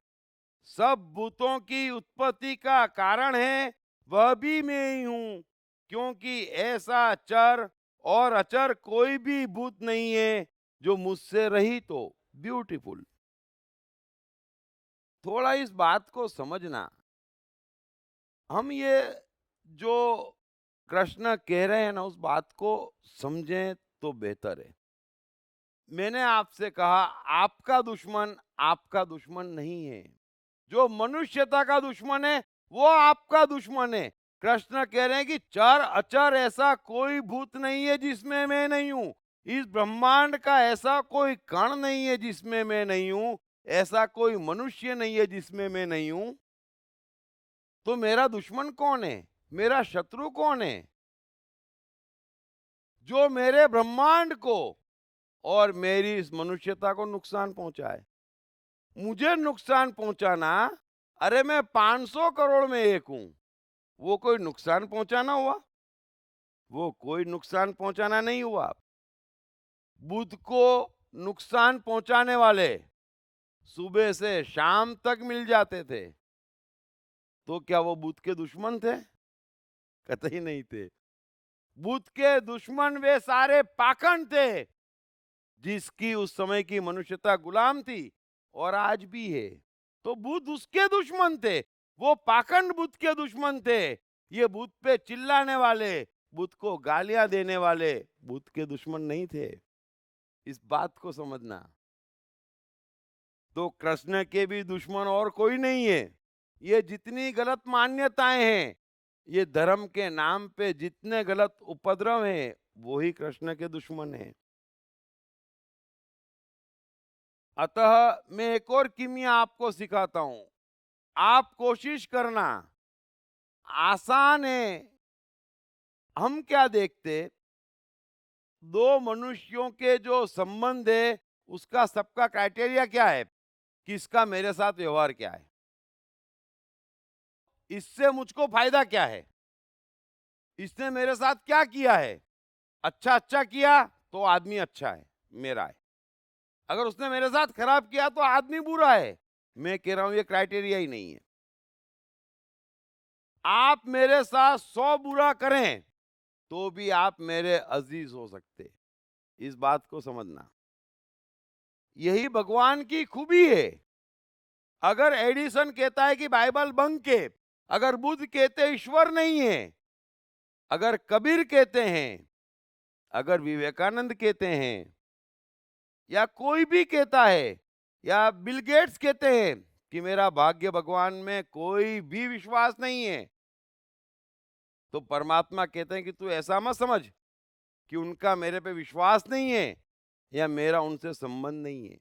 सब भूतों की उत्पत्ति का कारण है वह भी मैं ही हूं, क्योंकि ऐसा चर और अचर कोई भी भूत नहीं है जो मुझसे रहित हो। ब्यूटीफुल। थोड़ा इस बात को समझना, हम ये जो कृष्ण कह रहे हैं ना उस बात को समझें तो बेहतर है। मैंने आपसे कहा आपका दुश्मन नहीं है, जो मनुष्यता का दुश्मन है वो आपका दुश्मन है। कृष्ण कह रहे हैं कि चर अचर ऐसा कोई भूत नहीं है जिसमें मैं नहीं हूं, इस ब्रह्मांड का ऐसा कोई कण नहीं है जिसमें मैं नहीं हूं, ऐसा कोई मनुष्य नहीं है जिसमें मैं नहीं हूं। तो मेरा दुश्मन कौन है, मेरा शत्रु कौन है? जो मेरे ब्रह्मांड को और मेरी इस मनुष्यता को नुकसान पहुंचाए। मुझे नुकसान पहुंचाना, अरे मैं 500 करोड़ में एक हूं, वो कोई नुकसान पहुंचाना हुआ? वो कोई नुकसान पहुंचाना नहीं हुआ। बुद्ध को नुकसान पहुंचाने वाले सुबह से शाम तक मिल जाते थे, तो क्या वो बुद्ध के दुश्मन थे? कतई नहीं थे। बुद्ध के दुश्मन वे सारे पाखंड थे जिसकी उस समय की मनुष्यता गुलाम थी और आज भी है। तो बुद्ध उसके दुश्मन थे, वो पाखंड बुद्ध के दुश्मन थे। ये बुद्ध पे चिल्लाने वाले, बुद्ध को गालियां देने वाले बुद्ध के दुश्मन नहीं थे। इस बात को समझना। तो कृष्ण के भी दुश्मन और कोई नहीं है। ये जितनी गलत मान्यताएं हैं, ये धर्म के नाम पे जितने गलत उपद्रव हैं, वो ही कृष्ण के दुश्मन हैं। अतः मैं एक और किमिया आपको सिखाता हूं। आप कोशिश करना, आसान है। हम क्या देखते, दो मनुष्यों के जो संबंध है उसका सबका क्राइटेरिया क्या है, किसका मेरे साथ व्यवहार क्या है, इससे मुझको फायदा क्या है, इसने मेरे साथ क्या किया है। अच्छा अच्छा किया तो आदमी अच्छा है, मेरा है। अगर उसने मेरे साथ खराब किया तो आदमी बुरा है। मैं कह रहा हूं ये क्राइटेरिया ही नहीं है। आप मेरे साथ 100 बुरा करें तो भी आप मेरे अजीज हो सकते। इस बात को समझना, यही भगवान की खूबी है। अगर एडिसन कहता है कि बाइबल बंक के, अगर बुद्ध कहते ईश्वर नहीं है, अगर कबीर कहते हैं, अगर विवेकानंद कहते हैं, या कोई भी कहता है, या बिल गेट्स कहते हैं कि मेरा भाग्य भगवान में कोई भी विश्वास नहीं है, तो परमात्मा कहते हैं कि तू ऐसा मत समझ कि उनका मेरे पे विश्वास नहीं है या मेरा उनसे संबंध नहीं है।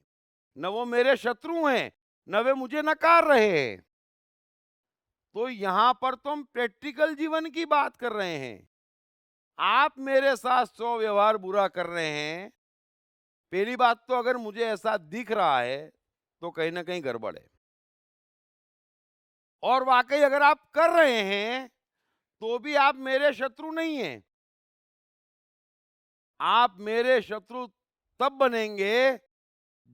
न वो मेरे शत्रु हैं, न वे मुझे नकार रहे हैं। तो यहां पर तो हम प्रैक्टिकल जीवन की बात कर रहे हैं। आप मेरे साथ 100 व्यवहार बुरा कर रहे हैं, पहली बात तो अगर मुझे ऐसा दिख रहा है तो कहीं ना कहीं गड़बड़ है। और वाकई अगर आप कर रहे हैं तो भी आप मेरे शत्रु नहीं हैं। आप मेरे शत्रु तब बनेंगे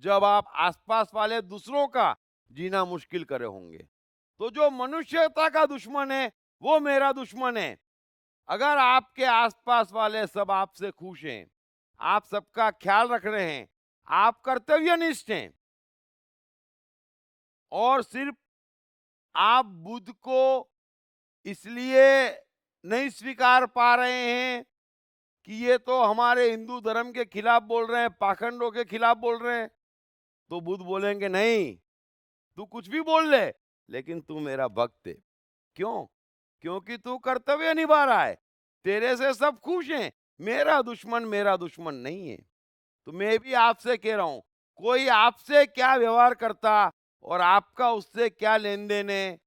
जब आप आसपास वाले दूसरों का जीना मुश्किल करे होंगे। तो जो मनुष्यता का दुश्मन है वो मेरा दुश्मन है। अगर आपके आसपास वाले सब आपसे खुश हैं, आप सबका ख्याल रख रहे हैं, आप कर्तव्यनिष्ठ हैं, और सिर्फ आप बुद्ध को इसलिए नहीं स्वीकार पा रहे हैं कि ये तो हमारे हिंदू धर्म के खिलाफ बोल रहे हैं, पाखंडों के खिलाफ बोल रहे हैं, तो बुद्ध बोलेंगे नहीं, तू कुछ भी बोल ले लेकिन तू मेरा भक्त है। क्यों? क्योंकि तू कर्तव्य निभा रहा है, तेरे से सब खुश हैं। मेरा दुश्मन नहीं है। तो मैं भी आपसे कह रहा हूं, कोई आपसे क्या व्यवहार करता और आपका उससे क्या लेन देन है,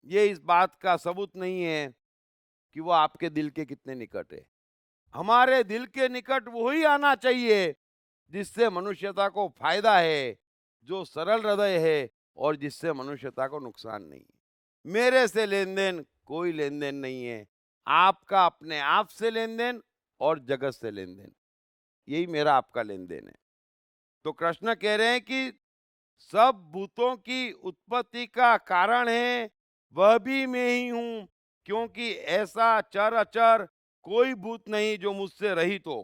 ये इस बात का सबूत नहीं है कि वो आपके दिल के कितने निकट है। हमारे दिल के निकट वही आना चाहिए जिससे मनुष्यता को फायदा है, जो सरल हृदय है और जिससे मनुष्यता को नुकसान नहीं है। मेरे से लेन देन कोई लेन देन नहीं है, आपका अपने आप से लेन देन और जगत से लेन देन, यही मेरा आपका लेन देन है। तो कृष्ण कह रहे हैं कि सब भूतों की उत्पत्ति का कारण है वह भी मैं ही हूं, क्योंकि ऐसा चर अचर कोई भूत नहीं जो मुझसे रहित हो।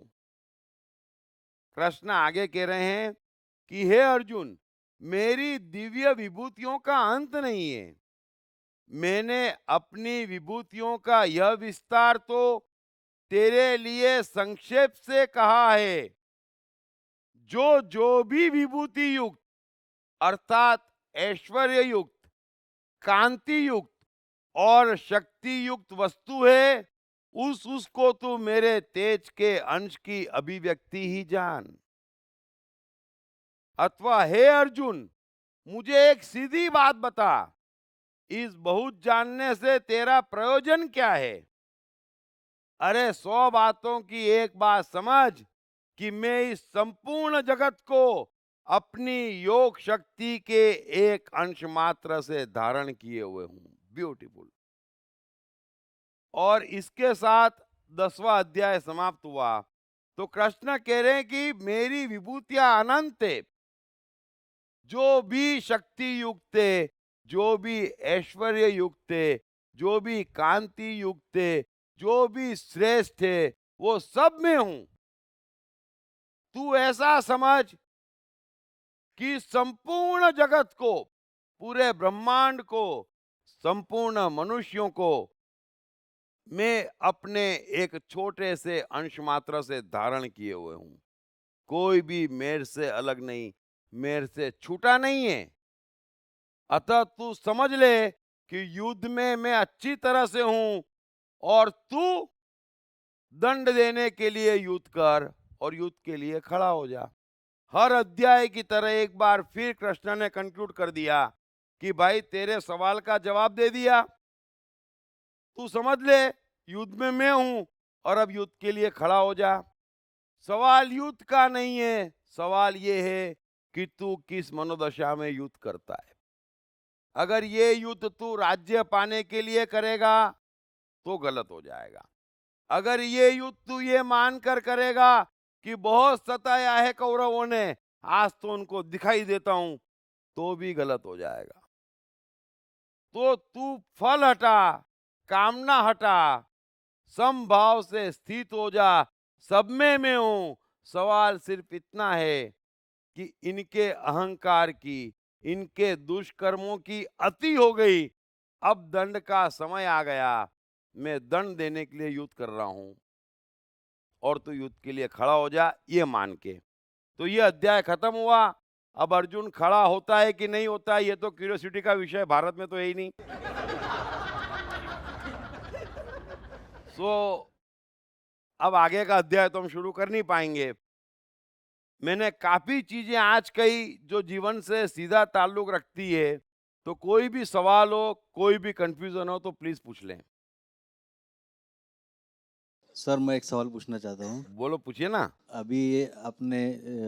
कृष्ण आगे कह रहे हैं कि हे अर्जुन, मेरी दिव्य विभूतियों का अंत नहीं है। मैंने अपनी विभूतियों का यह विस्तार तो तेरे लिए संक्षेप से कहा है। जो जो भी विभूति युक्त अर्थात ऐश्वर्य युक्त, कांति युक्त और शक्ति युक्त वस्तु है, उसको तू मेरे तेज के अंश की अभिव्यक्ति ही जान। अथवा हे अर्जुन, मुझे एक सीधी बात बता, इस बहुत जानने से तेरा प्रयोजन क्या है? अरे 100 बातों की एक बात समझ कि मैं इस संपूर्ण जगत को अपनी योग शक्ति के एक अंश मात्र से धारण किए हुए हूं। ब्यूटीफुल। और इसके साथ 10वां अध्याय समाप्त हुआ। तो कृष्ण कह रहे हैं कि मेरी विभूतियां अनंत है। जो भी शक्ति युक्त है, जो भी ऐश्वर्य युक्त है, जो भी कांति युक्त है, जो भी श्रेष्ठ है, वो सब में हूं। तू ऐसा समझ कि संपूर्ण जगत को, पूरे ब्रह्मांड को, संपूर्ण मनुष्यों को मैं अपने एक छोटे से अंश मात्र से धारण किए हुए हूं। कोई भी मेरे से अलग नहीं, मेरे से छूटा नहीं है। अतः तू समझ ले कि युद्ध में मैं अच्छी तरह से हूं और तू दंड देने के लिए युद्ध कर और युद्ध के लिए खड़ा हो जा। हर अध्याय की तरह एक बार फिर कृष्ण ने कंक्लूड कर दिया कि भाई तेरे सवाल का जवाब दे दिया। तू समझ ले युद्ध में मैं हूं और अब युद्ध के लिए खड़ा हो जा। सवाल युद्ध का नहीं है, सवाल ये है कि तू किस मनोदशा में युद्ध करता है। अगर ये युद्ध तू राज्य पाने के लिए करेगा तो गलत हो जाएगा। अगर ये युद्ध तू ये मानकर करेगा कि बहुत सताया है कौरवों ने, आज तो उनको दिखाई देता हूं, तो भी गलत हो जाएगा। तो तू फल हटा, कामना हटा, समभाव से स्थित हो जा। सब में मैं हूं। सवाल सिर्फ इतना है कि इनके अहंकार की, इनके दुष्कर्मों की अति हो गई। अब दंड का समय आ गया। मैं दंड देने के लिए युद्ध कर रहा हूं और तू युद्ध के लिए खड़ा हो जा, ये मान के। तो ये अध्याय खत्म हुआ। अब अर्जुन खड़ा होता है कि नहीं होता है, ये तो क्यूरियोसिटी का विषय, भारत में तो है ही नहीं। सो अब आगे का अध्याय तो हम शुरू कर नहीं पाएंगे। मैंने काफी चीजें आज कही जो जीवन से सीधा ताल्लुक रखती है। तो कोई भी सवाल हो, कोई भी कंफ्यूजन हो तो प्लीज पूछ लें। सर मैं एक सवाल पूछना चाहता हूँ। बोलो, पूछिए ना। अभी ये आपने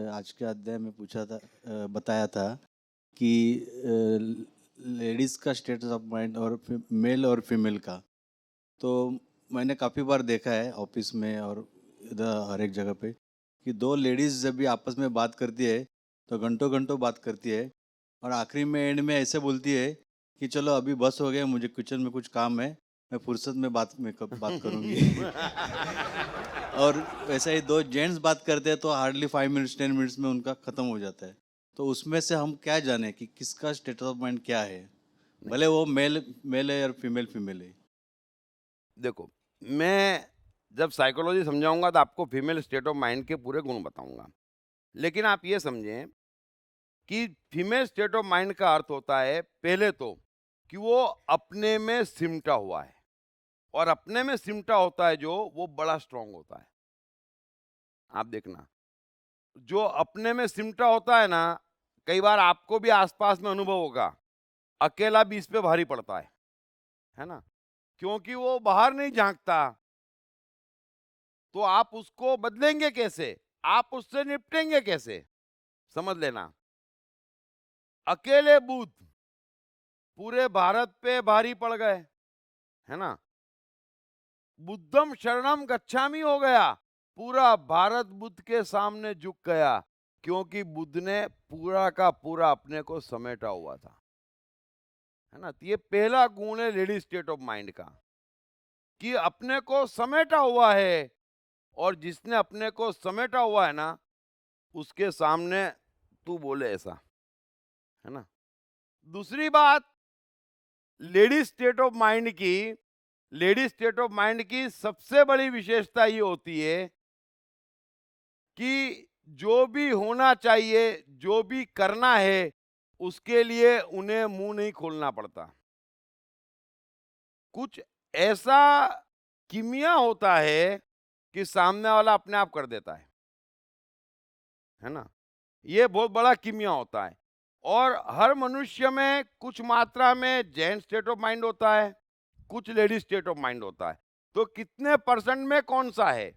आज के अध्याय में पूछा था, बताया था कि लेडीज़ का स्टेटस ऑफ माइंड और मेल और फीमेल का। तो मैंने काफ़ी बार देखा है ऑफिस में और इधर हर एक जगह पे कि दो लेडीज़ जब भी आपस में बात करती है तो घंटों घंटों बात करती है और आखिरी में एंड में ऐसे बोलती है कि चलो अभी बस हो गया, मुझे किचन में कुछ काम है, मैं फुर्सत में कब बात करूँगी। और वैसे ही दो जेंट्स बात करते हैं तो हार्डली 5 मिनट्स 10 मिनट्स में उनका ख़त्म हो जाता है। तो उसमें से हम क्या जाने कि किसका स्टेटस ऑफ माइंड क्या है, भले वो मेल है या फीमेल है। देखो, मैं जब साइकोलॉजी समझाऊंगा तो आपको फीमेल स्टेट ऑफ माइंड के पूरे गुण बताऊंगा। लेकिन आप ये समझें कि फीमेल स्टेट ऑफ माइंड का अर्थ होता है पहले तो कि वो अपने में सिमटा हुआ है, और अपने में सिमटा होता है जो, वो बड़ा स्ट्रांग होता है। आप देखना, जो अपने में सिमटा होता है ना, कई बार आपको भी आसपास में अनुभव होगा, अकेला भी इस पे भारी पड़ता है ना, क्योंकि वो बाहर नहीं झांकता। तो आप उसको बदलेंगे कैसे, आप उससे निपटेंगे कैसे, समझ लेना। अकेले बुद्ध पूरे भारत पे भारी पड़ गए, है ना। बुद्धम शरणम गच्छामि हो गया, पूरा भारत बुद्ध के सामने झुक गया, क्योंकि बुद्ध ने पूरा का पूरा अपने को समेटा हुआ था, है ना। तो ये पहला गुण है लेडी स्टेट ऑफ माइंड का, कि अपने को समेटा हुआ है, और जिसने अपने को समेटा हुआ है ना, उसके सामने तू बोले ऐसा, है ना। दूसरी बात, लेडी स्टेट ऑफ माइंड की लेडी स्टेट ऑफ माइंड की सबसे बड़ी विशेषता ये होती है कि जो भी होना चाहिए, जो भी करना है, उसके लिए उन्हें मुंह नहीं खोलना पड़ता। कुछ ऐसा किमिया होता है कि सामने वाला अपने आप कर देता है ना। ये बहुत बड़ा किमिया होता है, और हर मनुष्य में कुछ मात्रा में जेंट स्टेट ऑफ माइंड होता है, कुछ लेडी स्टेट ऑफ माइंड होता है। तो कितने परसेंट में कौन सा है?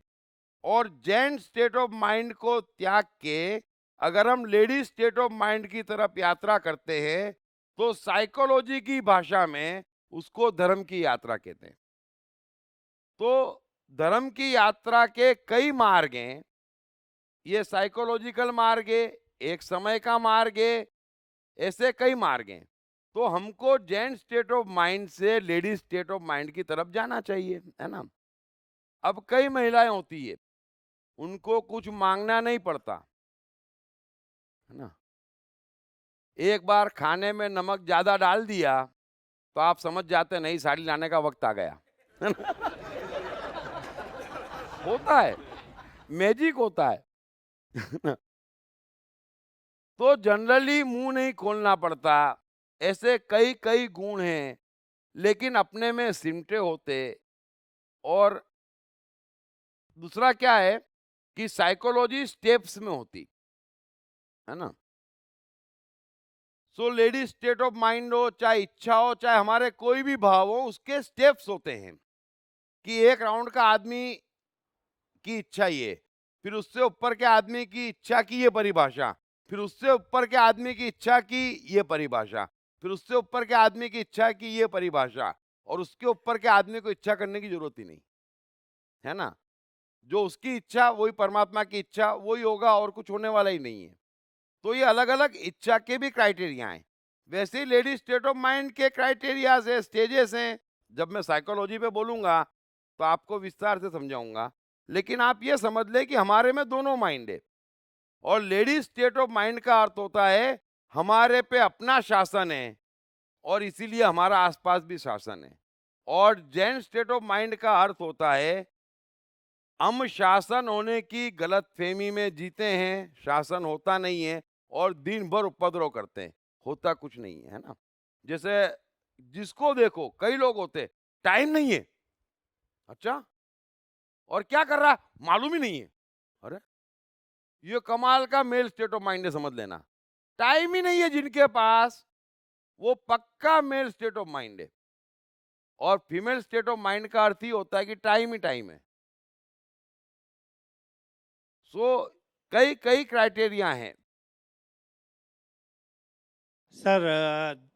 और जेंट स्टेट ऑफ माइंड को त्याग के अगर हम लेडी स्टेट ऑफ माइंड की तरफ यात्रा करते हैं, तो साइकोलॉजी की भाषा में उसको धर्म की यात्रा कहते हैं। तो धर्म की यात्रा के कई मार्ग हैं। ये साइकोलॉजिकल मार्ग है, एक समय का मार्ग है, ऐसे कई मार्ग हैं। तो हमको जेंट स्टेट ऑफ माइंड से लेडी स्टेट ऑफ माइंड की तरफ जाना चाहिए, है ना। अब कई महिलाएं होती है, उनको कुछ मांगना नहीं पड़ता, है ना। एक बार खाने में नमक ज्यादा डाल दिया तो आप समझ जाते नई साड़ी लाने का वक्त आ गया, है ना? होता है, मैजिक होता है। तो जनरली मुंह नहीं खोलना पड़ता। ऐसे कई कई गुण हैं, लेकिन अपने में सिमटे होते। और दूसरा क्या है कि साइकोलॉजी स्टेप्स में होती, है ना। So lady state of mind हो, चाहे इच्छा हो, चाहे हमारे कोई भी भाव हो, उसके स्टेप्स होते हैं। कि एक राउंड का आदमी की इच्छा ये, फिर उससे ऊपर के आदमी की इच्छा की ये परिभाषा, फिर उससे ऊपर के आदमी की इच्छा की ये परिभाषा, फिर उससे ऊपर के आदमी की इच्छा की ये परिभाषा, और उसके ऊपर के आदमी को इच्छा करने की जरूरत ही नहीं, है ना। जो उसकी इच्छा वही परमात्मा की इच्छा, वही होगा, और कुछ होने वाला ही नहीं है। तो ये अलग अलग इच्छा के भी क्राइटेरिया हैं। वैसे ही लेडी स्टेट ऑफ माइंड के क्राइटेरिया है, स्टेजेस हैं। जब मैं साइकोलॉजी पे बोलूंगा तो आपको विस्तार से समझाऊंगा, लेकिन आप ये समझ ले कि हमारे में दोनों माइंड है। और लेडी स्टेट ऑफ माइंड का अर्थ होता है हमारे पे अपना शासन है, और इसीलिए हमारा आसपास भी शासन है। और जेंट स्टेट ऑफ माइंड का अर्थ होता है हम शासन होने की गलतफहमी में जीते हैं, शासन होता नहीं है, और दिन भर उपद्रव करते हैं, होता कुछ नहीं है, है ना। जैसे जिसको देखो, कई लोग होते, टाइम नहीं है, अच्छा, और क्या कर रहा मालूम ही नहीं है। अरे ये कमाल का मेल स्टेट ऑफ माइंड है, समझ लेना। टाइम ही नहीं है जिनके पास, वो पक्का मेल स्टेट ऑफ माइंड है। और फीमेल स्टेट ऑफ माइंड का अर्थ ही होता है कि टाइम ही टाइम है। सो कई कई क्राइटेरिया हैं। सर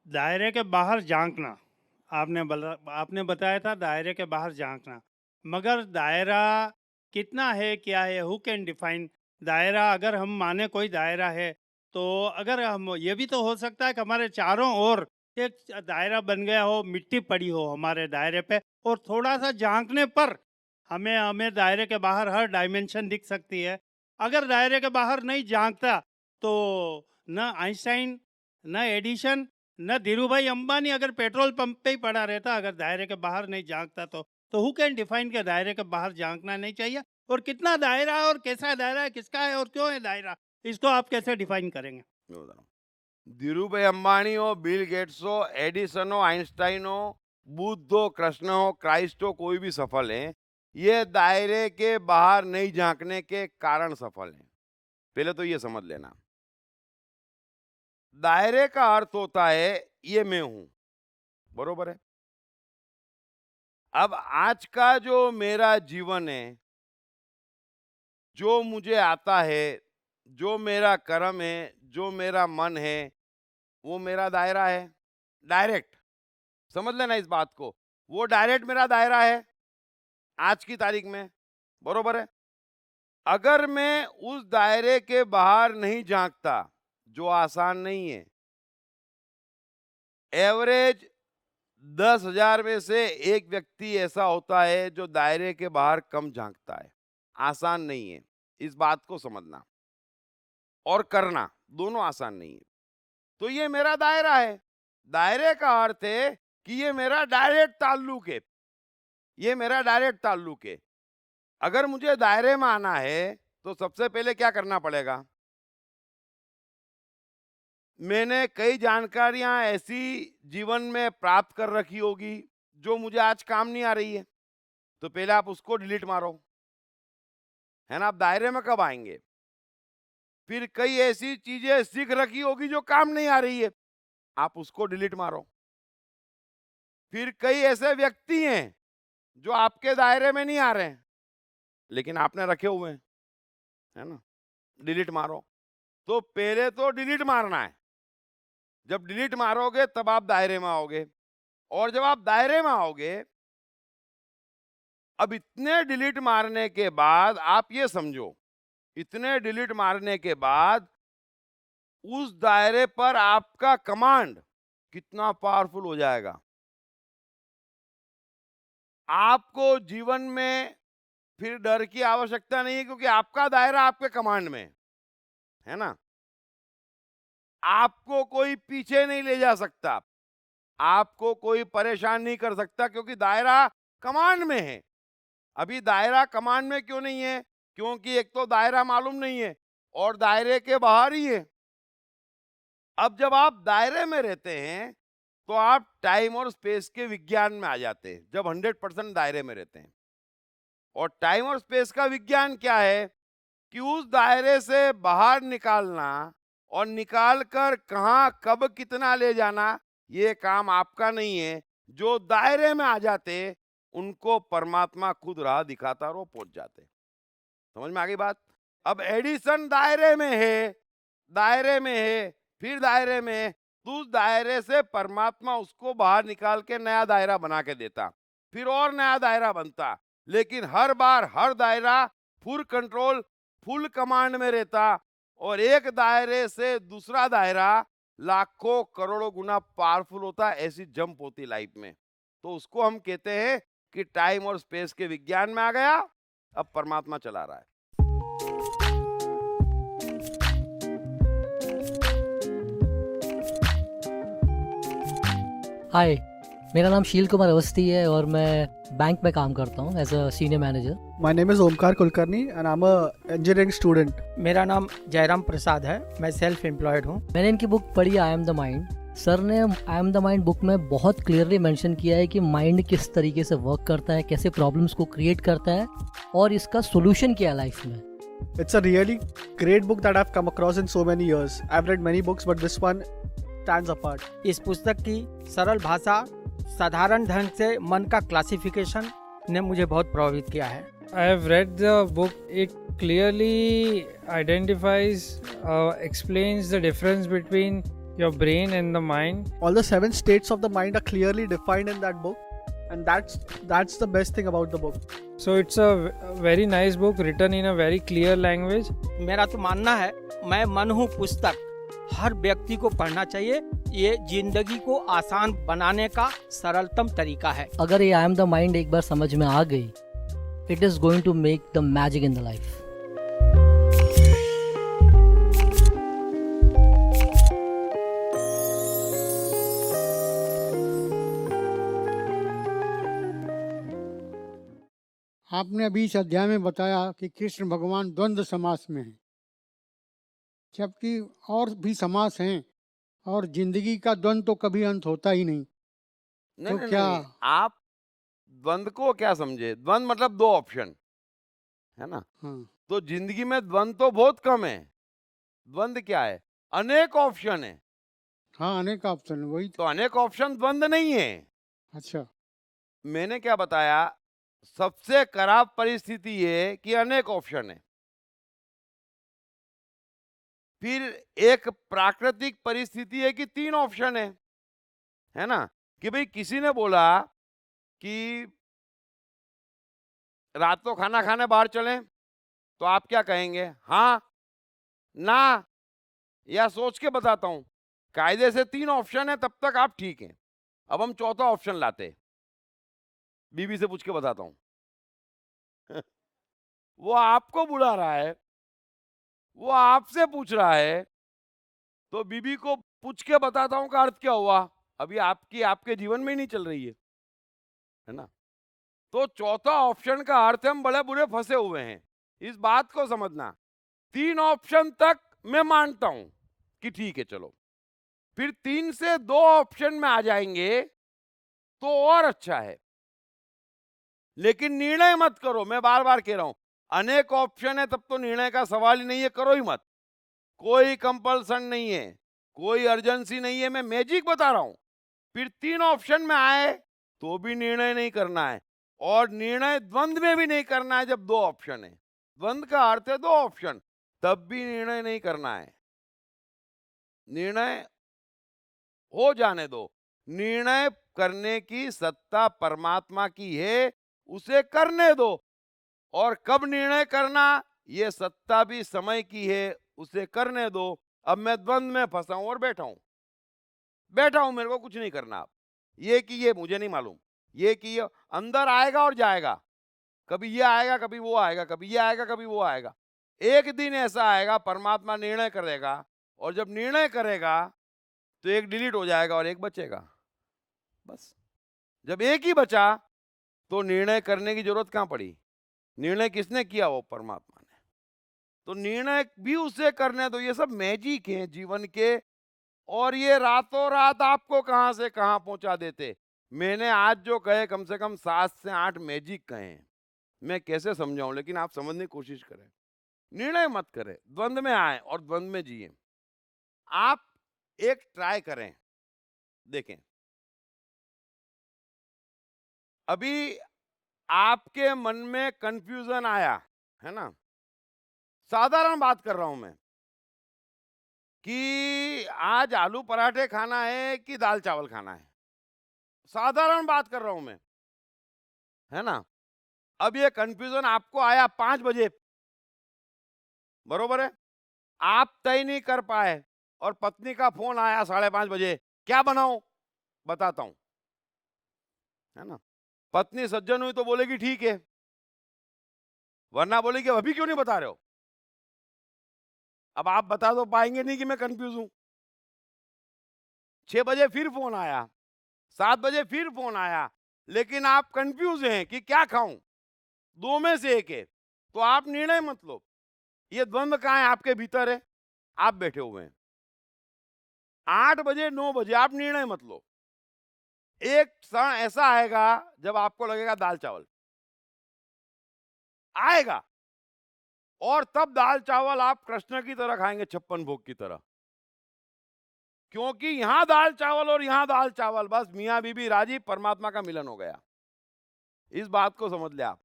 दायरे के बाहर झांकना, आपने बताया था दायरे के बाहर झांकना, मगर दायरा कितना है, क्या है, हु कैन डिफाइन दायरा? अगर हम माने कोई दायरा है, तो अगर हम ये भी तो हो सकता है कि हमारे चारों ओर एक दायरा बन गया हो, मिट्टी पड़ी हो हमारे दायरे पे, और थोड़ा सा झांकने पर हमें हमें दायरे के बाहर हर डायमेंशन दिख सकती है। अगर दायरे के बाहर नहीं झांकता तो न आइंस्टाइन, न एडिशन, न धीरूभाई अंबानी अगर पेट्रोल पंप पे ही पड़ा रहता, अगर दायरे के बाहर नहीं झांकता, तो हु कैन डिफाइन के दायरे के बाहर झांकना नहीं चाहिए? और कितना दायरा है, और कैसा दायरा है, किसका है, और क्यों है दायरा, इसको आप कैसे डिफाइन करेंगे? धीरूभाई अंबानी हो, बिल गेट्स हो, एडिसन हो, आइंस्टाइन हो, बुद्ध हो, कृष्ण हो, क्राइस्ट हो, कोई भी सफल है, ये दायरे के बाहर नहीं झांकने के कारण सफल हैं। पहले तो ये समझ लेना। दायरे का अर्थ होता है ये मैं हूं, बरोबर है। अब आज का जो मेरा जीवन है, जो मुझे आता है, जो मेरा कर्म है, जो मेरा मन है, वो मेरा दायरा है, डायरेक्ट। समझ लेना इस बात को, वो डायरेक्ट मेरा दायरा है आज की तारीख में, बरोबर है। अगर मैं उस दायरे के बाहर नहीं झांकता, जो आसान नहीं है, एवरेज 10,000 में से एक व्यक्ति ऐसा होता है जो दायरे के बाहर कम झांकता है। आसान नहीं है, इस बात को समझना और करना दोनों आसान नहीं है। तो ये मेरा दायरा है। दायरे का अर्थ है कि ये मेरा डायरेक्ट ताल्लुक है, ये मेरा डायरेक्ट ताल्लुक है। अगर मुझे दायरे में आना है तो सबसे पहले क्या करना पड़ेगा? मैंने कई जानकारियां ऐसी जीवन में प्राप्त कर रखी होगी जो मुझे आज काम नहीं आ रही है, तो पहले आप उसको डिलीट मारो, है ना। आप दायरे में कब आएंगे? फिर कई ऐसी चीजें सीख रखी होगी जो काम नहीं आ रही है, आप उसको डिलीट मारो। फिर कई ऐसे व्यक्ति हैं जो आपके दायरे में नहीं आ रहे हैं लेकिन आपने रखे हुए हैं, है ना, डिलीट मारो। तो पहले तो डिलीट मारना है। जब डिलीट मारोगे तब आप दायरे में आओगे, और जब आप दायरे में आओगे, अब इतने डिलीट मारने के बाद आप ये समझो, इतने डिलीट मारने के बाद उस दायरे पर आपका कमांड कितना पावरफुल हो जाएगा। आपको जीवन में फिर डर की आवश्यकता नहीं है, क्योंकि आपका दायरा आपके कमांड में है ना। आपको कोई पीछे नहीं ले जा सकता, आपको कोई परेशान नहीं कर सकता, क्योंकि दायरा कमांड में है। अभी दायरा कमांड में क्यों नहीं है? क्योंकि एक तो दायरा मालूम नहीं है और दायरे के बाहर ही है। अब जब आप दायरे में रहते हैं तो आप टाइम और स्पेस के विज्ञान में आ जाते हैं, जब 100% दायरे में रहते हैं। और टाइम और स्पेस का विज्ञान क्या है कि उस दायरे से बाहर निकालना और निकाल कर कहां कब कितना ले जाना, ये काम आपका नहीं है। जो दायरे में आ जाते उनको परमात्मा खुद राह दिखाता और वो पहुंच जाते। समझ में आ गई बात? अब एडिसन दायरे में है, दायरे में है, फिर दायरे में है, तो उस दायरे से परमात्मा उसको बाहर निकाल के नया दायरा बना के देता, फिर और नया दायरा बनता। लेकिन हर बार हर दायरा फुल कंट्रोल, फुल कमांड में रहता, और एक दायरे से दूसरा दायरा लाखों करोड़ों गुना पावरफुल होता। ऐसी जंप होती लाइफ में। तो उसको हम कहते हैं कि टाइम और स्पेस के विज्ञान में आ गया, अब परमात्मा चला रहा है। हाय, मेरा नाम शील कुमार अवस्थी है और मैं बैंक में काम करता हूँ as a senior manager. My name is Omkar Kulkarni and I'm a engineering student. मेरा नाम जयराम प्रसाद है, मैं सेल्फ एम्प्लॉयड हूँ। मैंने इनकी बुक पढ़ी I am the mind. Sir ने I am the mind book में बहुत क्लियरली मेंशन किया है कि माइंड किस तरीके से वर्क करता है, कैसे प्रॉब्लम्स को क्रिएट करता है और इसका सोल्यूशन क्या है लाइफ में। It's a really great book that I've come across in so many years. I've read many books but this one stands apart. इस पुस्तक की सरल भाषा, साधारण ढंग से मन का क्लासिफिकेशन ने मुझे बहुत प्रभावित किया है। I have read the book. It clearly identifies, explains the difference between your brain and the mind. All the 7 states of the mind are clearly defined in that book and that's the best thing about the book. So it's a very nice book written in a very clear language. मेरा तो मानना है, मैं मन हूँ पुस्तक, हर व्यक्ति को पढ़ना चाहिए। ये जिंदगी को आसान बनाने का सरलतम तरीका है। अगर ये आई एम द माइंड एक बार समझ में आ गई, it is going to make the magic in the life. आपने अभी इस अध्याय में बताया कि कृष्ण भगवान द्वंद्व समास में हैं, जबकि और भी समास हैं और जिंदगी का द्वंद्व तो कभी अंत होता ही नहीं। नहीं, तो नहीं, क्या नहीं, आप द्वंद्व को क्या समझे? द्वंद्व मतलब 2 ऑप्शन, है ना। हाँ, तो जिंदगी में द्वंद्व तो बहुत कम है। द्वंद्व क्या है? अनेक ऑप्शन है। हाँ, अनेक ऑप्शन वही तो अनेक ऑप्शन द्वंद्व नहीं है। अच्छा, मैंने क्या बताया? सबसे खराब परिस्थिति ये कि अनेक ऑप्शन है। फिर एक प्राकृतिक परिस्थिति है कि 3 ऑप्शन है ना? कि भाई किसी ने बोला कि रात को खाना खाने बाहर चलें, तो आप क्या कहेंगे? हाँ, ना या सोच के बताता हूं। कायदे से 3 ऑप्शन है, तब तक आप ठीक हैं। अब हम चौथा ऑप्शन लाते, बीवी से पूछ के बताता हूं। वो आपको बुला रहा है, वो आपसे पूछ रहा है, तो बीवी को पूछ के बताता हूं का अर्थ क्या हुआ? अभी आपकी आपके जीवन में ही नहीं चल रही है ना? तो चौथा ऑप्शन का अर्थ हम बड़े बुरे फंसे हुए हैं। इस बात को समझना, 3 ऑप्शन तक मैं मानता हूं कि ठीक है चलो, फिर 3 से 2 ऑप्शन में आ जाएंगे तो और अच्छा है। लेकिन निर्णय मत करो, मैं बार बार कह रहा हूं, अनेक ऑप्शन है तब तो निर्णय का सवाल ही नहीं है, करो ही मत। कोई कंपल्सन नहीं है, कोई अर्जेंसी नहीं है, मैं मैजिक बता रहा हूं। फिर 3 ऑप्शन में आए तो भी निर्णय नहीं करना है, और निर्णय द्वंद्व में भी नहीं करना है जब 2 ऑप्शन है। द्वंद्व का अर्थ है 2 ऑप्शन, तब भी निर्णय नहीं करना है। निर्णय हो जाने दो। निर्णय करने की सत्ता परमात्मा की है, उसे करने दो। और कब निर्णय करना, ये सत्ता भी समय की है, उसे करने दो। अब मैं द्वंद्व में फंसा हूं और बैठा हूं, मेरे को कुछ नहीं करना। अब ये कि ये मुझे नहीं मालूम, ये कि ये अंदर आएगा और जाएगा, कभी ये आएगा कभी वो आएगा, कभी ये आएगा कभी वो आएगा। एक दिन ऐसा आएगा परमात्मा निर्णय करेगा, और जब निर्णय करेगा तो एक डिलीट हो जाएगा और एक बचेगा, बस। जब एक ही बचा तो निर्णय करने की जरूरत कहां पड़ी? निर्णय किसने किया? वो परमात्मा ने। तो निर्णय भी उसे करने दो। ये सब मैजिक है जीवन के, और ये रातों रात आपको कहां से कहां पहुंचा देते। मैंने आज जो कहे कम से कम 7 से 8 मैजिक कहे हैं। मैं कैसे समझाऊं, लेकिन आप समझने की कोशिश करें। निर्णय मत करें, द्वंद्व में आए और द्वंद्व में जिए। आप एक ट्राई करें, देखें। अभी आपके मन में कंफ्यूजन आया है ना, साधारण बात कर रहा हूं मैं, कि आज आलू पराठे खाना है कि दाल चावल खाना है। साधारण बात कर रहा हूं मैं, है ना। अब ये कंफ्यूजन आपको आया 5 बजे, बरोबर है। आप तय नहीं कर पाए और पत्नी का फोन आया 5:30 बजे, क्या बनाऊं? बताता हूं, है ना। पत्नी सज्जन हुई तो बोलेगी ठीक है, वरना बोलेगी अभी क्यों नहीं बता रहे हो? अब आप बता तो पाएंगे नहीं कि मैं कंफ्यूज हूं। 6 बजे फिर फोन आया, 7 बजे फिर फोन आया, लेकिन आप कंफ्यूज हैं कि क्या खाऊं, 2 में से एक है। तो आप निर्णय मत लो। ये द्वंद्व कहां है? आपके भीतर है, आप बैठे हुए हैं। 8 बजे 9 बजे आप निर्णय मत लो। एक क्षण ऐसा आएगा जब आपको लगेगा दाल चावल आएगा, और तब दाल चावल आप कृष्ण की तरह खाएंगे, 56 भोग की तरह। क्योंकि यहां दाल चावल और यहां दाल चावल, बस मियां बीबी राजी, परमात्मा का मिलन हो गया। इस बात को समझ ले आप।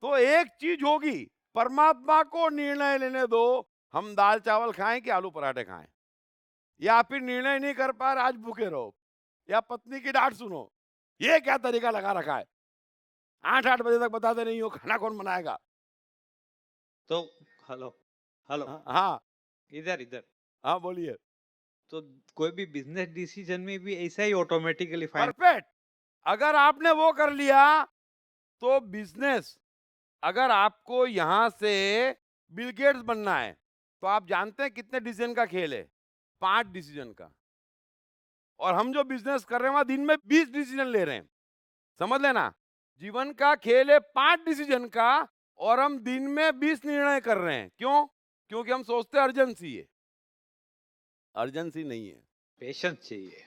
तो एक चीज होगी, परमात्मा को निर्णय लेने दो, हम दाल चावल खाएं कि आलू पराठे खाएं। या फिर निर्णय नहीं कर पा रहे, आज भूखे रहो, या पत्नी की डांट सुनो। ये क्या तरीका लगा रखा है, 8-8 बजे तक बताते नहीं हो, खाना कौन बनाएगा? तो हेलो हेलो हाँ इधर इधर हाँ बोलिए। तो कोई भी बिजनेस डिसीजन में भी ऐसा ही ऑटोमेटिकली फाइंड। परफेक्ट। अगर आपने वो कर लिया तो बिजनेस, अगर आपको यहां से बिल गेट्स बनना है, तो आप जानते हैं कितने डिसीजन का खेल है? 5 डिसीजन का। और हम जो बिजनेस कर रहे हैं वहां दिन में 20 डिसीजन ले रहे हैं। समझ लेना, जीवन का खेल है 5 डिसीजन का, और हम दिन में 20 निर्णय कर रहे हैं। क्यों? क्योंकि हम सोचते हैं अर्जेंसी है। अर्जेंसी नहीं है, पेशेंस चाहिए।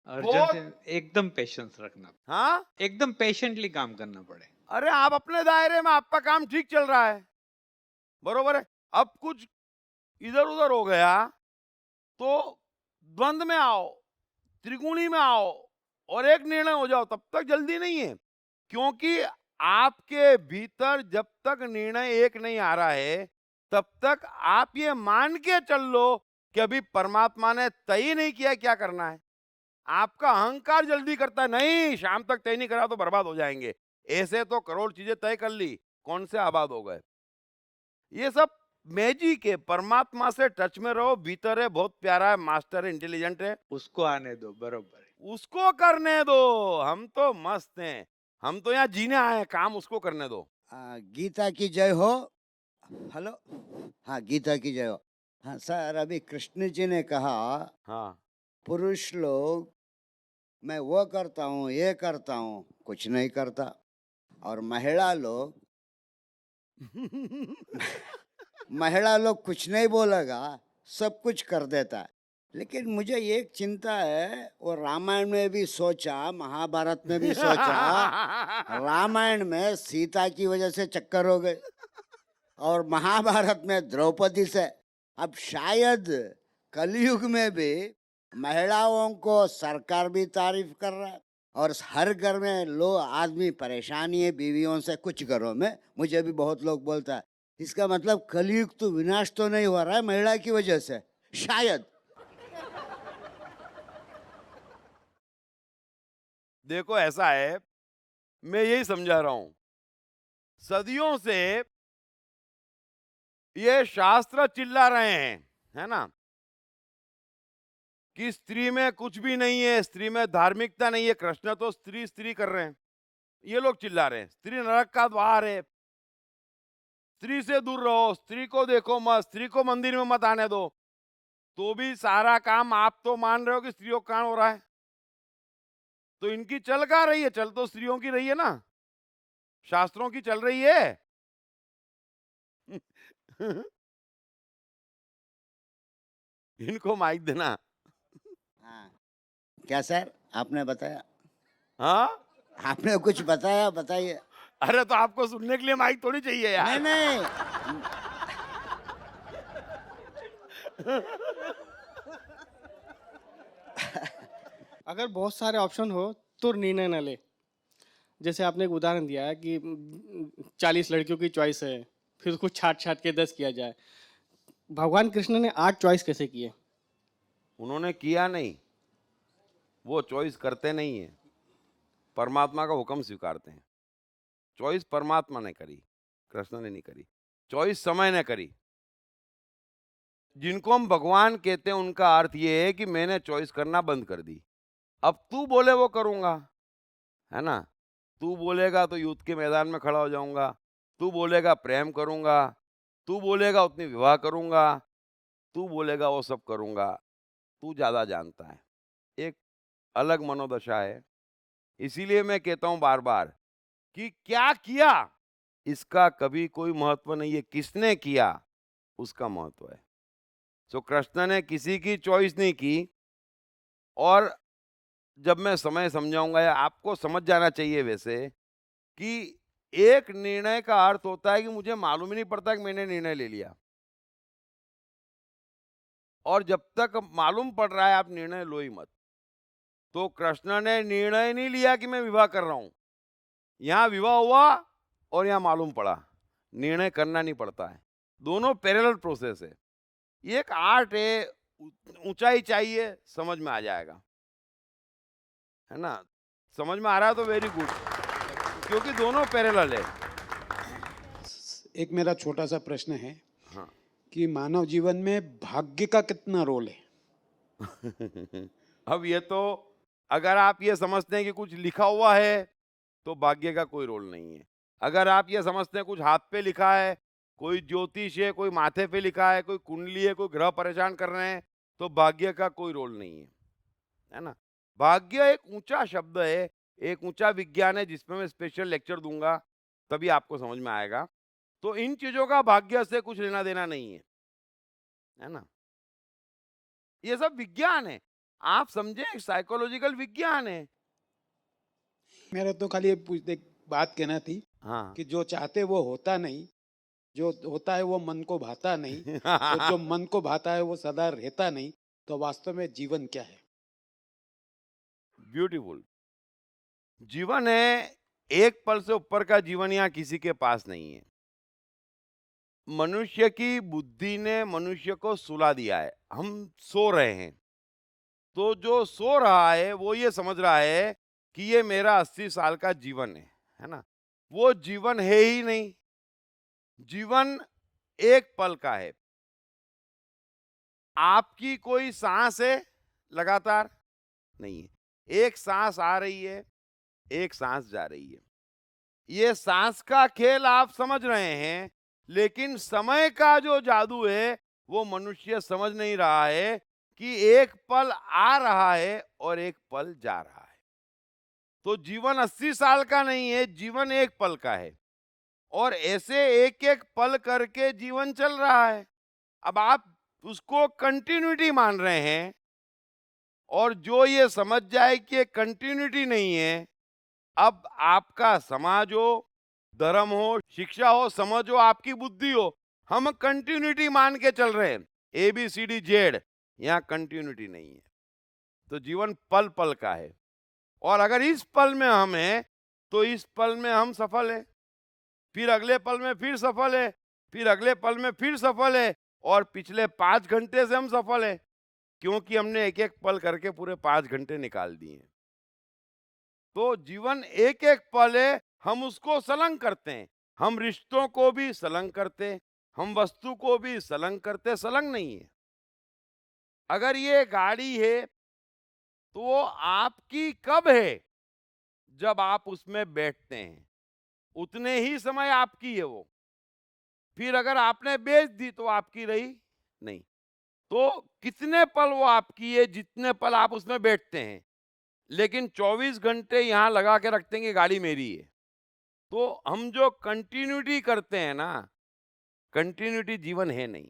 बहुत- अर्जेंसी एकदम पेशेंस रखना, हाँ एकदम पेशेंटली काम करना पड़े। अरे आप अपने दायरे में, आपका काम ठीक चल रहा है, बरोबर है। अब कुछ इधर उधर हो गया तो द्वंद्व में आओ, त्रिगुणी में आओ, और एक निर्णय हो जाओ। तब तक जल्दी नहीं है, क्योंकि आपके भीतर जब तक निर्णय एक नहीं आ रहा है, तब तक आप ये मान के चल लो कि अभी परमात्मा ने तय नहीं किया क्या करना है। आपका अहंकार जल्दी करता है, नहीं शाम तक तय नहीं करा तो बर्बाद हो जाएंगे। ऐसे तो करोड़ चीजें तय कर ली, कौन से आबाद हो गए। ये सब मैजिक है। परमात्मा से टच में रहो, भीतर है, बहुत प्यारा है, मास्टर है, इंटेलिजेंट है, उसको आने दो, बरोबर है। उसको करने दो। हम तो मस्त हैं, हम तो यहाँ जीने आए हैं, काम उसको करने दो। गीता की जय हो। हेलो, हाँ गीता की जय हो। हाँ सर, अभी कृष्ण जी ने कहा हाँ पुरुष लोग मैं वो करता हूँ ये करता हूँ कुछ नहीं करता, और महिला लोग महिला लोग कुछ नहीं बोलेगा सब कुछ कर देता है। लेकिन मुझे एक चिंता है, वो रामायण में भी सोचा, महाभारत में भी सोचा, रामायण में सीता की वजह से चक्कर हो गए और महाभारत में द्रौपदी से। अब शायद कलयुग में भी महिलाओं को सरकार भी तारीफ कर रहा है और हर घर में लोग आदमी परेशानी है बीवियों से, कुछ घरों में मुझे भी बहुत लोग बोलता है। इसका मतलब कलयुग तो विनाश तो नहीं हो रहा है महिला की वजह से, शायद। देखो ऐसा है, मैं यही समझा रहा हूं, सदियों से ये शास्त्र चिल्ला रहे हैं, है ना, कि स्त्री में कुछ भी नहीं है, स्त्री में धार्मिकता नहीं है। कृष्ण तो स्त्री स्त्री कर रहे हैं, ये लोग चिल्ला रहे हैं स्त्री नरक का द्वार है, स्त्री से दूर रहो, स्त्री को देखो मत, स्त्री को मंदिर में मत आने दो। तो भी सारा काम आप तो मान रहे हो कि स्त्रियों का काम हो रहा है, तो इनकी चल कहाँ रही है? चल तो स्त्रियों की रही है ना, शास्त्रों की चल रही है। इनको माइक देना। हाँ क्या सर, आपने बताया? हाँ आपने कुछ बताया, बताइए। अरे तो आपको सुनने के लिए माइक थोड़ी चाहिए यार। नहीं अगर बहुत सारे ऑप्शन हो तो निर्णय न ले। जैसे आपने एक उदाहरण दिया है कि 40 लड़कियों की चॉइस है, फिर उसको छाट छाट के 10 किया जाए। भगवान कृष्ण ने 8 चॉइस कैसे किए? उन्होंने किया नहीं, वो चॉइस करते नहीं है, परमात्मा का हुक्म स्वीकारते हैं। चॉइस परमात्मा ने करी, कृष्ण ने नहीं करी। चॉइस समय ने करी। जिनको हम भगवान कहते हैं उनका अर्थ ये है कि मैंने चॉइस करना बंद कर दी, अब तू बोले वो करूंगा, है ना। तू बोलेगा तो युद्ध के मैदान में खड़ा हो जाऊंगा, तू बोलेगा प्रेम करूंगा, तू बोलेगा उतनी विवाह करूंगा, तू बोलेगा वो सब करूंगा, तू ज्यादा जानता है। एक अलग मनोदशा है। इसीलिए मैं कहता हूं बार बार कि क्या किया इसका कभी कोई महत्व नहीं है, किसने किया उसका महत्व है। सो कृष्ण ने किसी की चॉइस नहीं की। और जब मैं समय समझाऊंगा, या आपको समझ जाना चाहिए वैसे, कि एक निर्णय का अर्थ होता है कि मुझे मालूम ही नहीं पड़ता कि मैंने निर्णय ले लिया, और जब तक मालूम पड़ रहा है आप निर्णय लो ही मत। तो कृष्ण ने निर्णय नहीं लिया कि मैं विवाह कर रहा हूं, यहां विवाह हुआ और यहां मालूम पड़ा, निर्णय करना नहीं पड़ता है। दोनों पैरेलल प्रोसेस है। ये एक आर्ट है, ऊंचाई चाहिए, समझ में आ जाएगा, है ना। समझ में आ रहा है तो वेरी गुड, क्योंकि दोनों पैरेलल है। एक मेरा छोटा सा प्रश्न है हाँ। कि मानव जीवन में भाग्य का कितना रोल है? अब ये तो अगर आप ये समझते हैं कि कुछ लिखा हुआ है तो भाग्य का कोई रोल नहीं है। अगर आप ये समझते हैं कुछ हाथ पे लिखा है, कोई ज्योतिष है, कोई माथे पे लिखा है, कोई कुंडली है, कोई ग्रह परेशान कर रहे हैं, तो भाग्य का कोई रोल नहीं है, है ना। भाग्य एक ऊंचा शब्द है, एक ऊंचा विज्ञान है, जिसमें मैं स्पेशल लेक्चर दूंगा, तभी आपको समझ में आएगा। तो इन चीजों का भाग्य से कुछ लेना देना नहीं है ना। ये सब विज्ञान है, आप समझे, साइकोलॉजिकल विज्ञान है। मेरा तो खाली एक बात कहना थी हाँ। कि जो चाहते वो होता नहीं, जो होता है वो मन को भाता नहीं, तो जो मन को भाता है वो सदा रहता नहीं। तो वास्तव में जीवन क्या है? ब्यूटीफुल। जीवन है, एक पल से ऊपर का जीवन यहाँ किसी के पास नहीं है। मनुष्य की बुद्धि ने मनुष्य को सुला दिया है, हम सो रहे हैं। तो जो सो रहा है वो ये समझ रहा है कि ये मेरा 80 साल का जीवन है ना? वो जीवन है ही नहीं। जीवन एक पल का है। आपकी कोई सांस है लगातार? नहीं है। एक सांस आ रही है, एक सांस जा रही है। ये सांस का खेल आप समझ रहे हैं, लेकिन समय का जो जादू है वो मनुष्य समझ नहीं रहा है कि एक पल आ रहा है और एक पल जा रहा है। तो जीवन 80 साल का नहीं है, जीवन एक पल का है और ऐसे एक एक पल करके जीवन चल रहा है। अब आप उसको कंटिन्यूटी मान रहे हैं और जो ये समझ जाए कि ये कंटिन्यूटी नहीं है, अब आपका समाज हो, धर्म हो, शिक्षा हो, समझ हो, आपकी बुद्धि हो, हम कंटिन्यूटी मान के चल रहे हैं। ABCD Z, यहाँ कंटिन्यूटी नहीं है। तो जीवन पल पल का है और अगर इस पल में हम हैं तो इस पल में हम सफल हैं, फिर अगले पल में फिर सफल है, फिर अगले पल में फिर सफल है और पिछले 5 घंटे से हम सफल है, क्योंकि हमने एक एक पल करके पूरे 5 घंटे निकाल दिए। तो जीवन एक एक पल है, हम उसको सलंग करते हैं। हम रिश्तों को भी सलंग करते हैं, हम वस्तु को भी सलंग करते, सलंग नहीं है। अगर ये गाड़ी है तो वो आपकी कब है? जब आप उसमें बैठते हैं, उतने ही समय आपकी है वो। फिर अगर आपने बेच दी तो आपकी रही नहीं। तो कितने पल वो आपकी है? जितने पल आप उसमें बैठते हैं, लेकिन 24 घंटे यहाँ लगा के रखते हैं कि गाड़ी मेरी है। तो हम जो कंटिन्यूटी करते हैं ना, कंटिन्यूटी जीवन है नहीं,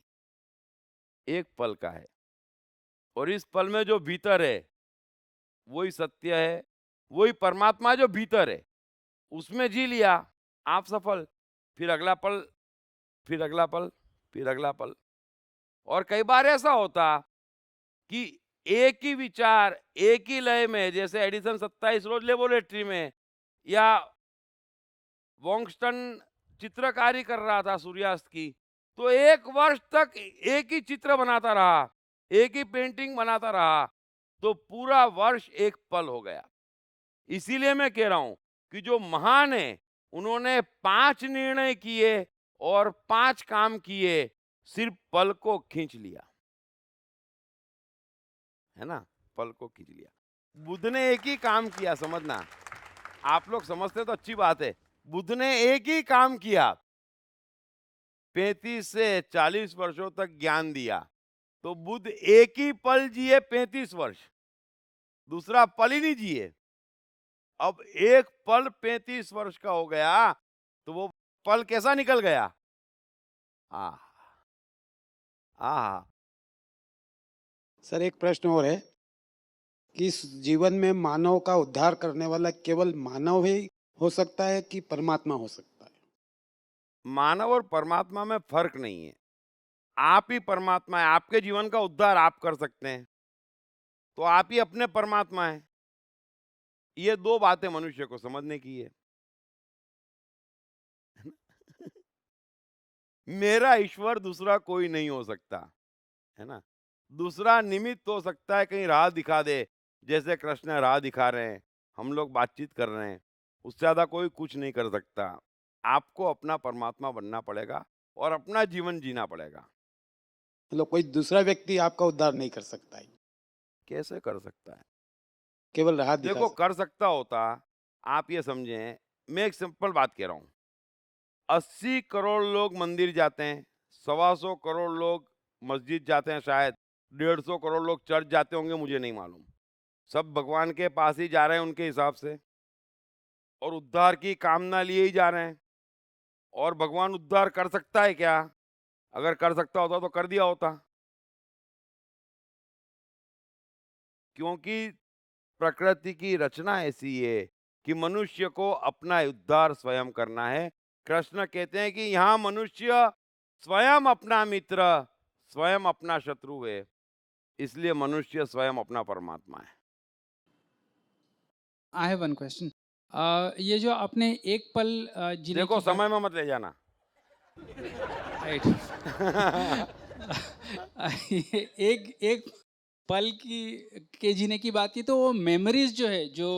एक पल का है और इस पल में जो भीतर है वही सत्य है, वही परमात्मा जो भीतर है, उसमें जी लिया, आप सफल। फिर अगला पल, फिर अगला पल, फिर अगला पल। और कई बार ऐसा होता कि एक ही विचार एक ही लय में, जैसे एडिसन 27 रोज लेबोरेटरी में या वॉन्गस्टन चित्रकारी कर रहा था सूर्यास्त की, तो 1 वर्ष तक एक ही चित्र बनाता रहा, एक ही पेंटिंग बनाता रहा, तो पूरा वर्ष एक पल हो गया। इसीलिए मैं कह रहा हूं कि जो महान है उन्होंने 5 निर्णय किए और 5 काम किए, सिर्फ पल को खींच लिया, है ना? पल को खींच लिया। बुद्ध ने एक ही काम किया, समझना। आप लोग समझते तो अच्छी बात है। बुद्ध ने एक ही काम किया, 35 से 40 वर्षों तक ज्ञान दिया। तो बुद्ध एक ही पल जिए 35 वर्ष, दूसरा पल ही नहीं जिए। अब एक पल 35 वर्ष का हो गया तो वो पल कैसा निकल गया? सर एक प्रश्न और है कि इस जीवन में मानव का उद्धार करने वाला केवल मानव ही हो सकता है कि परमात्मा हो सकता है? मानव और परमात्मा में फर्क नहीं है। आप ही परमात्मा है, आपके जीवन का उद्धार आप कर सकते हैं, तो आप ही अपने परमात्मा हैं। ये 2 बातें मनुष्य को समझने की है। मेरा ईश्वर दूसरा कोई नहीं हो सकता, है ना? दूसरा निमित्त हो सकता है, कहीं राह दिखा दे, जैसे कृष्ण राह दिखा रहे हैं, हम लोग बातचीत कर रहे हैं, उससे ज्यादा कोई कुछ नहीं कर सकता। आपको अपना परमात्मा बनना पड़ेगा और अपना जीवन जीना पड़ेगा। मतलब कोई दूसरा व्यक्ति आपका उद्धार नहीं कर सकता है? कैसे कर सकता है? केवल राह दिखा देखो, कर सकता होता, आप ये समझें, मैं एक सिंपल बात कह रहा हूं। 80 करोड़ लोग मंदिर जाते हैं, 125 करोड़ लोग मस्जिद जाते हैं, शायद 150 करोड़ लोग चर्च जाते होंगे, मुझे नहीं मालूम। सब भगवान के पास ही जा रहे हैं उनके हिसाब से और उद्धार की कामना लिए ही जा रहे हैं। और भगवान उद्धार कर सकता है क्या? अगर कर सकता होता तो कर दिया होता, क्योंकि प्रकृति की रचना ऐसी है कि मनुष्य को अपना उद्धार स्वयं करना है। कृष्ण कहते हैं कि यहाँ मनुष्य स्वयं अपना मित्र, स्वयं अपना शत्रु है, इसलिए मनुष्य स्वयं अपना परमात्मा है। I have one question. ये जो आपने एक पल जीने देखो, की बात- समय में मत ले जाना। राइट। एक एक पल की के जीने की बात की तो वो मेमोरीज जो है जो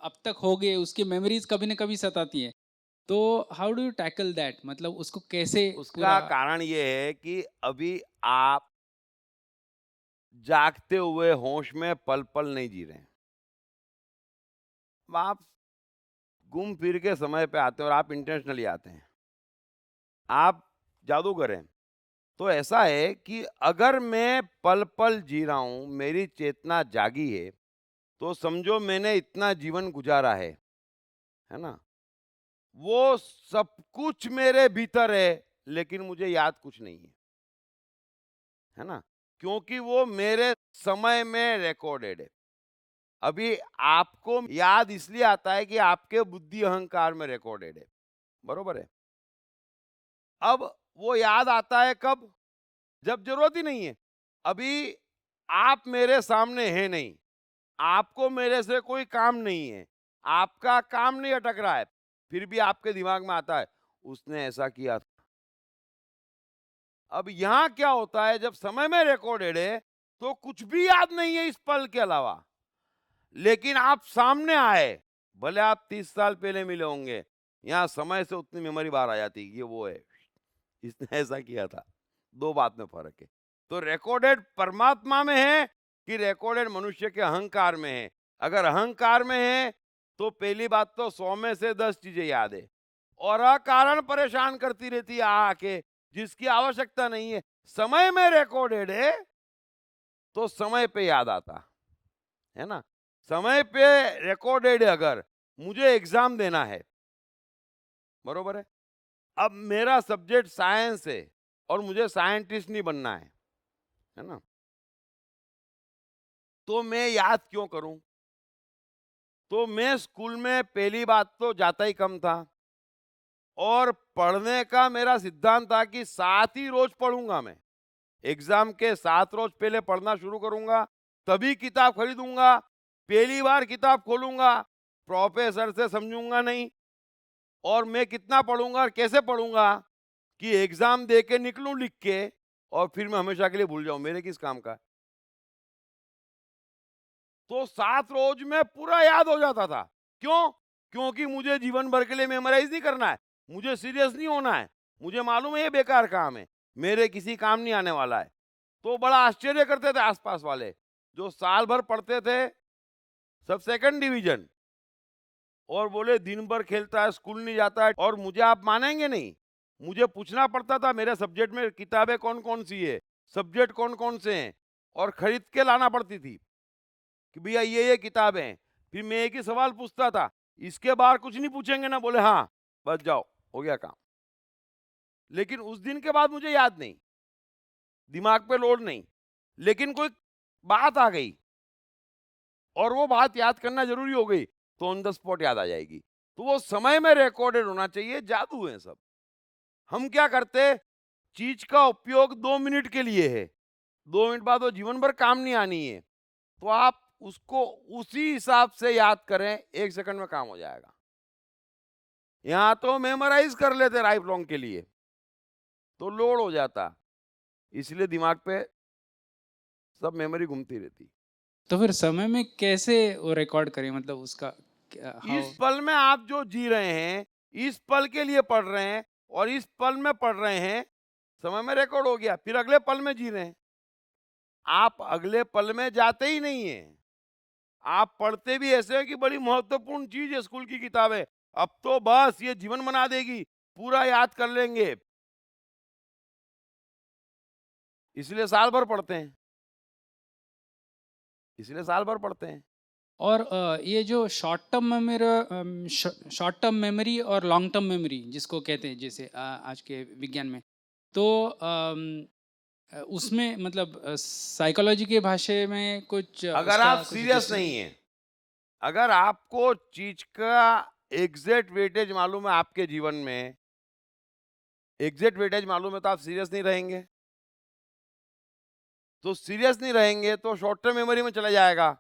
अब तक हो गए उसकी मेमोरीज कभी ना कभी सताती है, तो how do you tackle that, मतलब उसको कैसे उसका पूरा। कारण ये है कि अभी आप जागते हुए होश में पल पल नहीं जी रहे हैं। अब आप घूम फिर के समय पे आते हैं और आप इंटेंशनली आते हैं, आप जादूगर हैं। तो ऐसा है कि अगर मैं पल पल जी रहा हूं, मेरी चेतना जागी है, तो समझो मैंने इतना जीवन गुजारा है ना। वो सब कुछ मेरे भीतर है, लेकिन मुझे याद कुछ नहीं है ना, क्योंकि वो मेरे समय में रिकॉर्डेड है। अभी आपको याद इसलिए आता है कि आपके बुद्धि अहंकार में रिकॉर्डेड है, बरोबर है। अब वो याद आता है कब? जब जरूरत ही नहीं है। अभी आप मेरे सामने हैं नहीं, आपको मेरे से कोई काम नहीं है, आपका काम नहीं अटक रहा है, फिर भी आपके दिमाग में आता है उसने ऐसा किया था। अब यहां क्या होता है, जब समय में रिकॉर्डेड है तो कुछ भी याद नहीं है इस पल के अलावा, लेकिन आप सामने आए, भले आप 30 साल पहले मिले होंगे, यहां समय से उतनी मेमोरी बाहर आ जाती है, ये वो है, इसने ऐसा किया था। दो बात में फर्क है। तो रिकॉर्डेड परमात्मा में है कि रिकॉर्डेड मनुष्य के अहंकार में है? अगर अहंकार में है तो पहली बात तो 100 में से 10 चीजें याद है, और अकारण परेशान करती रहती है आके, जिसकी आवश्यकता नहीं है। समय में रिकॉर्डेड है तो समय पे याद आता है ना। समय पे रिकॉर्डेड है, अगर मुझे एग्जाम देना है, बरोबर है, अब मेरा सब्जेक्ट साइंस है और मुझे साइंटिस्ट नहीं बनना है ना, तो मैं याद क्यों करूं? तो मैं स्कूल में पहली बात तो जाता ही कम था, और पढ़ने का मेरा सिद्धांत था कि 7 ही रोज पढ़ूंगा मैं। एग्जाम के 7 रोज पहले पढ़ना शुरू करूंगा, तभी किताब खरीदूंगा, पहली बार किताब खोलूंगा, प्रोफेसर से समझूंगा नहीं, और मैं कितना पढ़ूंगा और कैसे पढ़ूंगा कि एग्जाम दे के निकलूं लिख के, और फिर मैं हमेशा के लिए भूल जाऊं, मेरे किस काम का। तो 7 रोज में पूरा याद हो जाता था। क्यों? क्योंकि मुझे जीवन भर के लिए मेमोराइज नहीं करना है, मुझे सीरियस नहीं होना है, मुझे मालूम है ये बेकार काम है, मेरे किसी काम नहीं आने वाला है। तो बड़ा आश्चर्य करते थे आसपास वाले, जो साल भर पढ़ते थे, सब सेकंड डिवीजन, और बोले दिन भर खेलता है, स्कूल नहीं जाता है। और मुझे आप मानेंगे नहीं, मुझे पूछना पड़ता था मेरे सब्जेक्ट में किताबें कौन कौन सी है, सब्जेक्ट कौन कौन से हैं, और खरीद के लाना पड़ती थी कि भैया ये किताबें। फिर मैं एक ही सवाल पूछता था, इसके बाहर कुछ नहीं पूछेंगे ना? बोले हाँ, बस जाओ, हो गया काम। लेकिन उस दिन के बाद मुझे याद नहीं, दिमाग पे लोड नहीं, लेकिन कोई बात आ गई और वो बात याद करना जरूरी हो गई, तो ऑन द स्पॉट याद आ जाएगी। तो वो समय में रिकॉर्डेड होना चाहिए। जादू है सब। हम क्या करते, चीज का उपयोग 2 मिनट के लिए है, 2 मिनट बाद वो जीवन भर काम नहीं आनी है, तो आप उसको उसी हिसाब से याद करें, 1 सेकंड में काम हो जाएगा। यहां तो मेमोराइज कर लेते लाइफ लॉन्ग के लिए, तो लोड हो जाता, इसलिए दिमाग पे सब मेमोरी घूमती रहती। तो फिर समय में कैसे वो रिकॉर्ड करें, मतलब उसका इस पल में आप जो जी रहे हैं, इस पल के लिए पढ़ रहे हैं, और इस पल में पढ़ रहे हैं, समय में रिकॉर्ड हो गया, फिर अगले पल में जी रहे हैं। आप अगले पल में जाते ही नहीं है, आप पढ़ते भी ऐसे हैं कि बड़ी महत्वपूर्ण चीज है स्कूल की किताबें, अब तो बस ये जीवन बना देगी, पूरा याद कर लेंगे, इसलिए साल भर पढ़ते हैं, इसलिए साल भर पढ़ते हैं। और ये जो शॉर्ट टर्म मेमोरी और लॉन्ग टर्म मेमोरी जिसको कहते हैं, जैसे आज के विज्ञान में, तो उसमें मतलब साइकोलॉजी के भाषा में कुछ अगर आप सीरियस नहीं है, अगर आपको चीज का एग्जैक्ट वेटेज मालूम है, आपके जीवन में एग्जैक्ट वेटेज मालूम है, तो आप सीरियस नहीं रहेंगे। तो सीरियस नहीं रहेंगे तो शॉर्ट टर्म मेमोरी में चला जाएगा,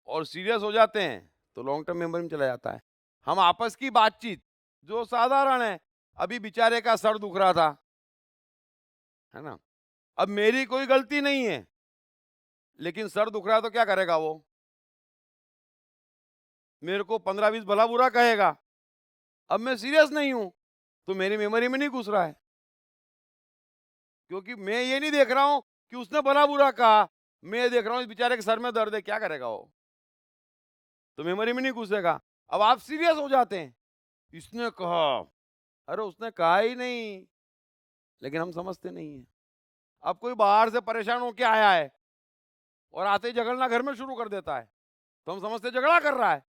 और सीरियस हो जाते हैं तो लॉन्ग टर्म मेमोरी में चला जाता है। हम आपस की बातचीत जो साधारण है, अभी बेचारे का सर दुख रहा था, है ना। अब मेरी कोई गलती नहीं है, लेकिन सर दुख रहा है तो क्या करेगा वो? मेरे को 15-20 भला बुरा कहेगा। अब मैं सीरियस नहीं हूं तो मेरी मेमोरी में नहीं घुस रहा है, क्योंकि मैं ये नहीं देख रहा हूं कि उसने भला बुरा कहा, मैं ये देख रहा हूं इस बेचारे के सर में दर्द है, क्या करेगा वो? तो मेमोरी में नहीं घुसेगा। अब आप सीरियस हो जाते हैं, इसने कहा, अरे उसने कहा ही नहीं, लेकिन हम समझते नहीं है। अब कोई बाहर से परेशान होके आया है और आते ही झगड़ना घर में शुरू कर देता है, तो हम समझते झगड़ा कर रहा है।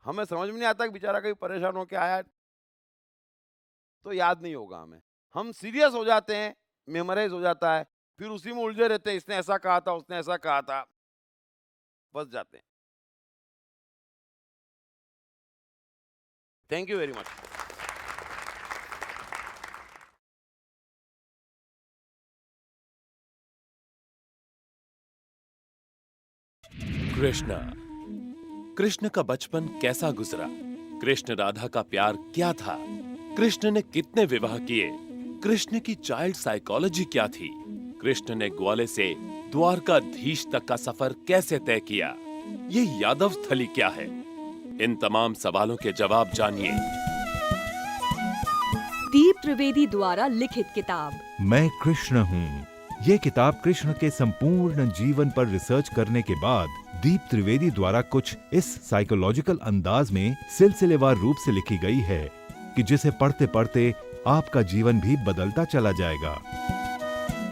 हमें समझ में नहीं आता कि बेचारा कहीं परेशान होके आया है तो याद नहीं होगा हमें। हम सीरियस हो जाते हैं, मेमोराइज हो जाता है, फिर उसी में उलझे रहते हैं, इसने ऐसा कहा था, उसने ऐसा कहा था, फंस जाते हैं। Thank you very much. Krishna का बचपन कैसा गुजरा? कृष्ण राधा का प्यार क्या था? कृष्ण ने कितने विवाह किए? कृष्ण की चाइल्ड साइकोलॉजी क्या थी? कृष्ण ने ग्वाले से द्वारकाधीश तक का सफर कैसे तय किया? ये यादव स्थली क्या है? इन तमाम सवालों के जवाब जानिए। दीप त्रिवेदी द्वारा लिखित किताब मैं कृष्ण हूँ। ये किताब कृष्ण के संपूर्ण जीवन पर रिसर्च करने के बाद दीप त्रिवेदी द्वारा कुछ इस साइकोलॉजिकल अंदाज में सिलसिलेवार रूप से लिखी गई है कि जिसे पढ़ते पढ़ते आपका जीवन भी बदलता चला जाएगा।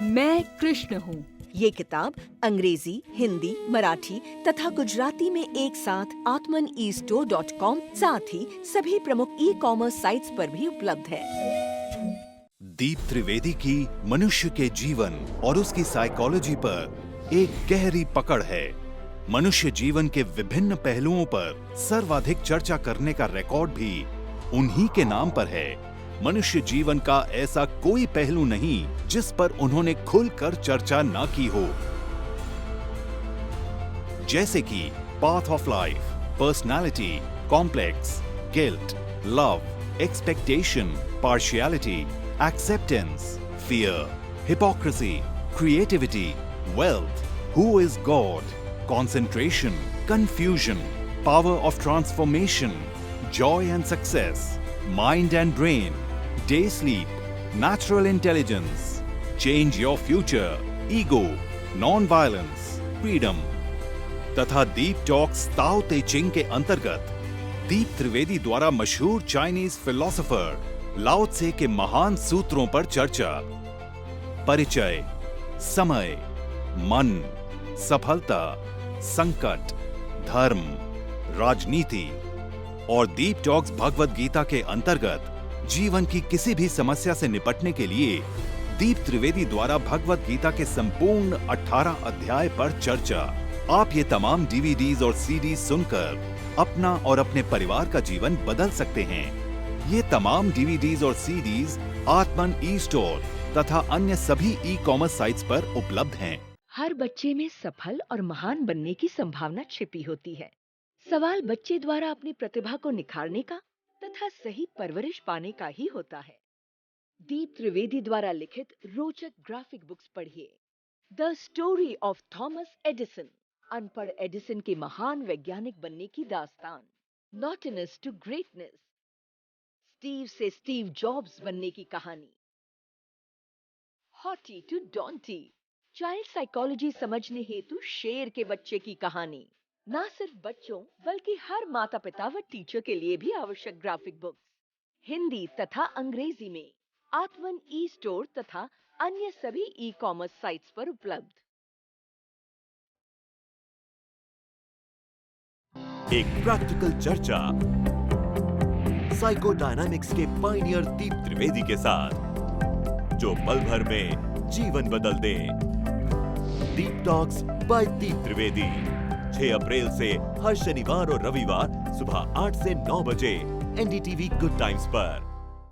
मैं कृष्ण हूँ। ये किताब अंग्रेजी, हिंदी, मराठी तथा गुजराती में एक साथ atmanestore.com साथ ही सभी प्रमुख ई-कॉमर्स साइट्स पर भी उपलब्ध है। दीप त्रिवेदी की मनुष्य के जीवन और उसकी साइकोलॉजी पर एक गहरी पकड़ है। मनुष्य जीवन के विभिन्न पहलुओं पर सर्वाधिक चर्चा करने का रिकॉर्ड भी उन्हीं के नाम पर है। मनुष्य जीवन का ऐसा कोई पहलू नहीं जिस पर उन्होंने खुलकर चर्चा ना की हो, जैसे कि path of life, personality, complex, guilt, love, expectation, partiality, acceptance, fear, hypocrisy, creativity, wealth, who is God, concentration, confusion, power of transformation, joy and success, mind and brain, day sleep, natural intelligence, change your future, ego, non-violence, freedom, तथा दीप talks ताओ ते चिंग के अंतर्गत दीप त्रिवेदी द्वारा मशहूर Chinese philosopher लाओ त्से के महान सूत्रों पर चर्चा, परिचय, समय, मन, सफलता, संकट, धर्म, राजनीति और दीप टॉक्स भगवद गीता के अंतर्गत जीवन की किसी भी समस्या से निपटने के लिए दीप त्रिवेदी द्वारा भगवद गीता के संपूर्ण 18 अध्याय पर चर्चा। आप ये तमाम डीवीडीज और सीडीज सुनकर अपना और अपने परिवार का जीवन बदल सकते हैं। ये तमाम डीवीडीज और सीडीज आत्मन ई स्टोर तथा अन्य सभी ई कॉमर्स साइट्स पर उपलब्ध हैं। हर बच्चे में सफल और महान बनने की संभावना छिपी होती है। सवाल बच्चे द्वारा अपनी प्रतिभा को निखारने का तथा सही परवरिश पाने का ही होता है। दीप त्रिवेदी द्वारा लिखित रोचक ग्राफिक बुक्स पढ़िए। The story of Thomas Edison, अनपढ़ एडिसन के महान वैज्ञानिक बनने की दास्तान। नॉटिनेस टू ग्रेटनेस, स्टीव से स्टीव जॉब्स बनने की कहानी। हॉटी टू डॉन्टी, चाइल्ड साइकोलॉजी समझने हेतु शेर के बच्चे की कहानी। न सिर्फ बच्चों बल्कि हर माता पिता व टीचर के लिए भी आवश्यक ग्राफिक बुक्स हिंदी तथा अंग्रेजी में आत्मन ई स्टोर तथा अन्य सभी ई कॉमर्स साइट्स पर उपलब्ध। एक प्रैक्टिकल चर्चा साइकोडायनामिक्स के पायनियर दीप त्रिवेदी के साथ, जो पल भर में जीवन बदल दे। दीप टॉक्स बाय दीप त्रिवेदी 6 अप्रैल से हर शनिवार और रविवार सुबह 8 से 9 बजे एनडीटीवी गुड टाइम्स पर।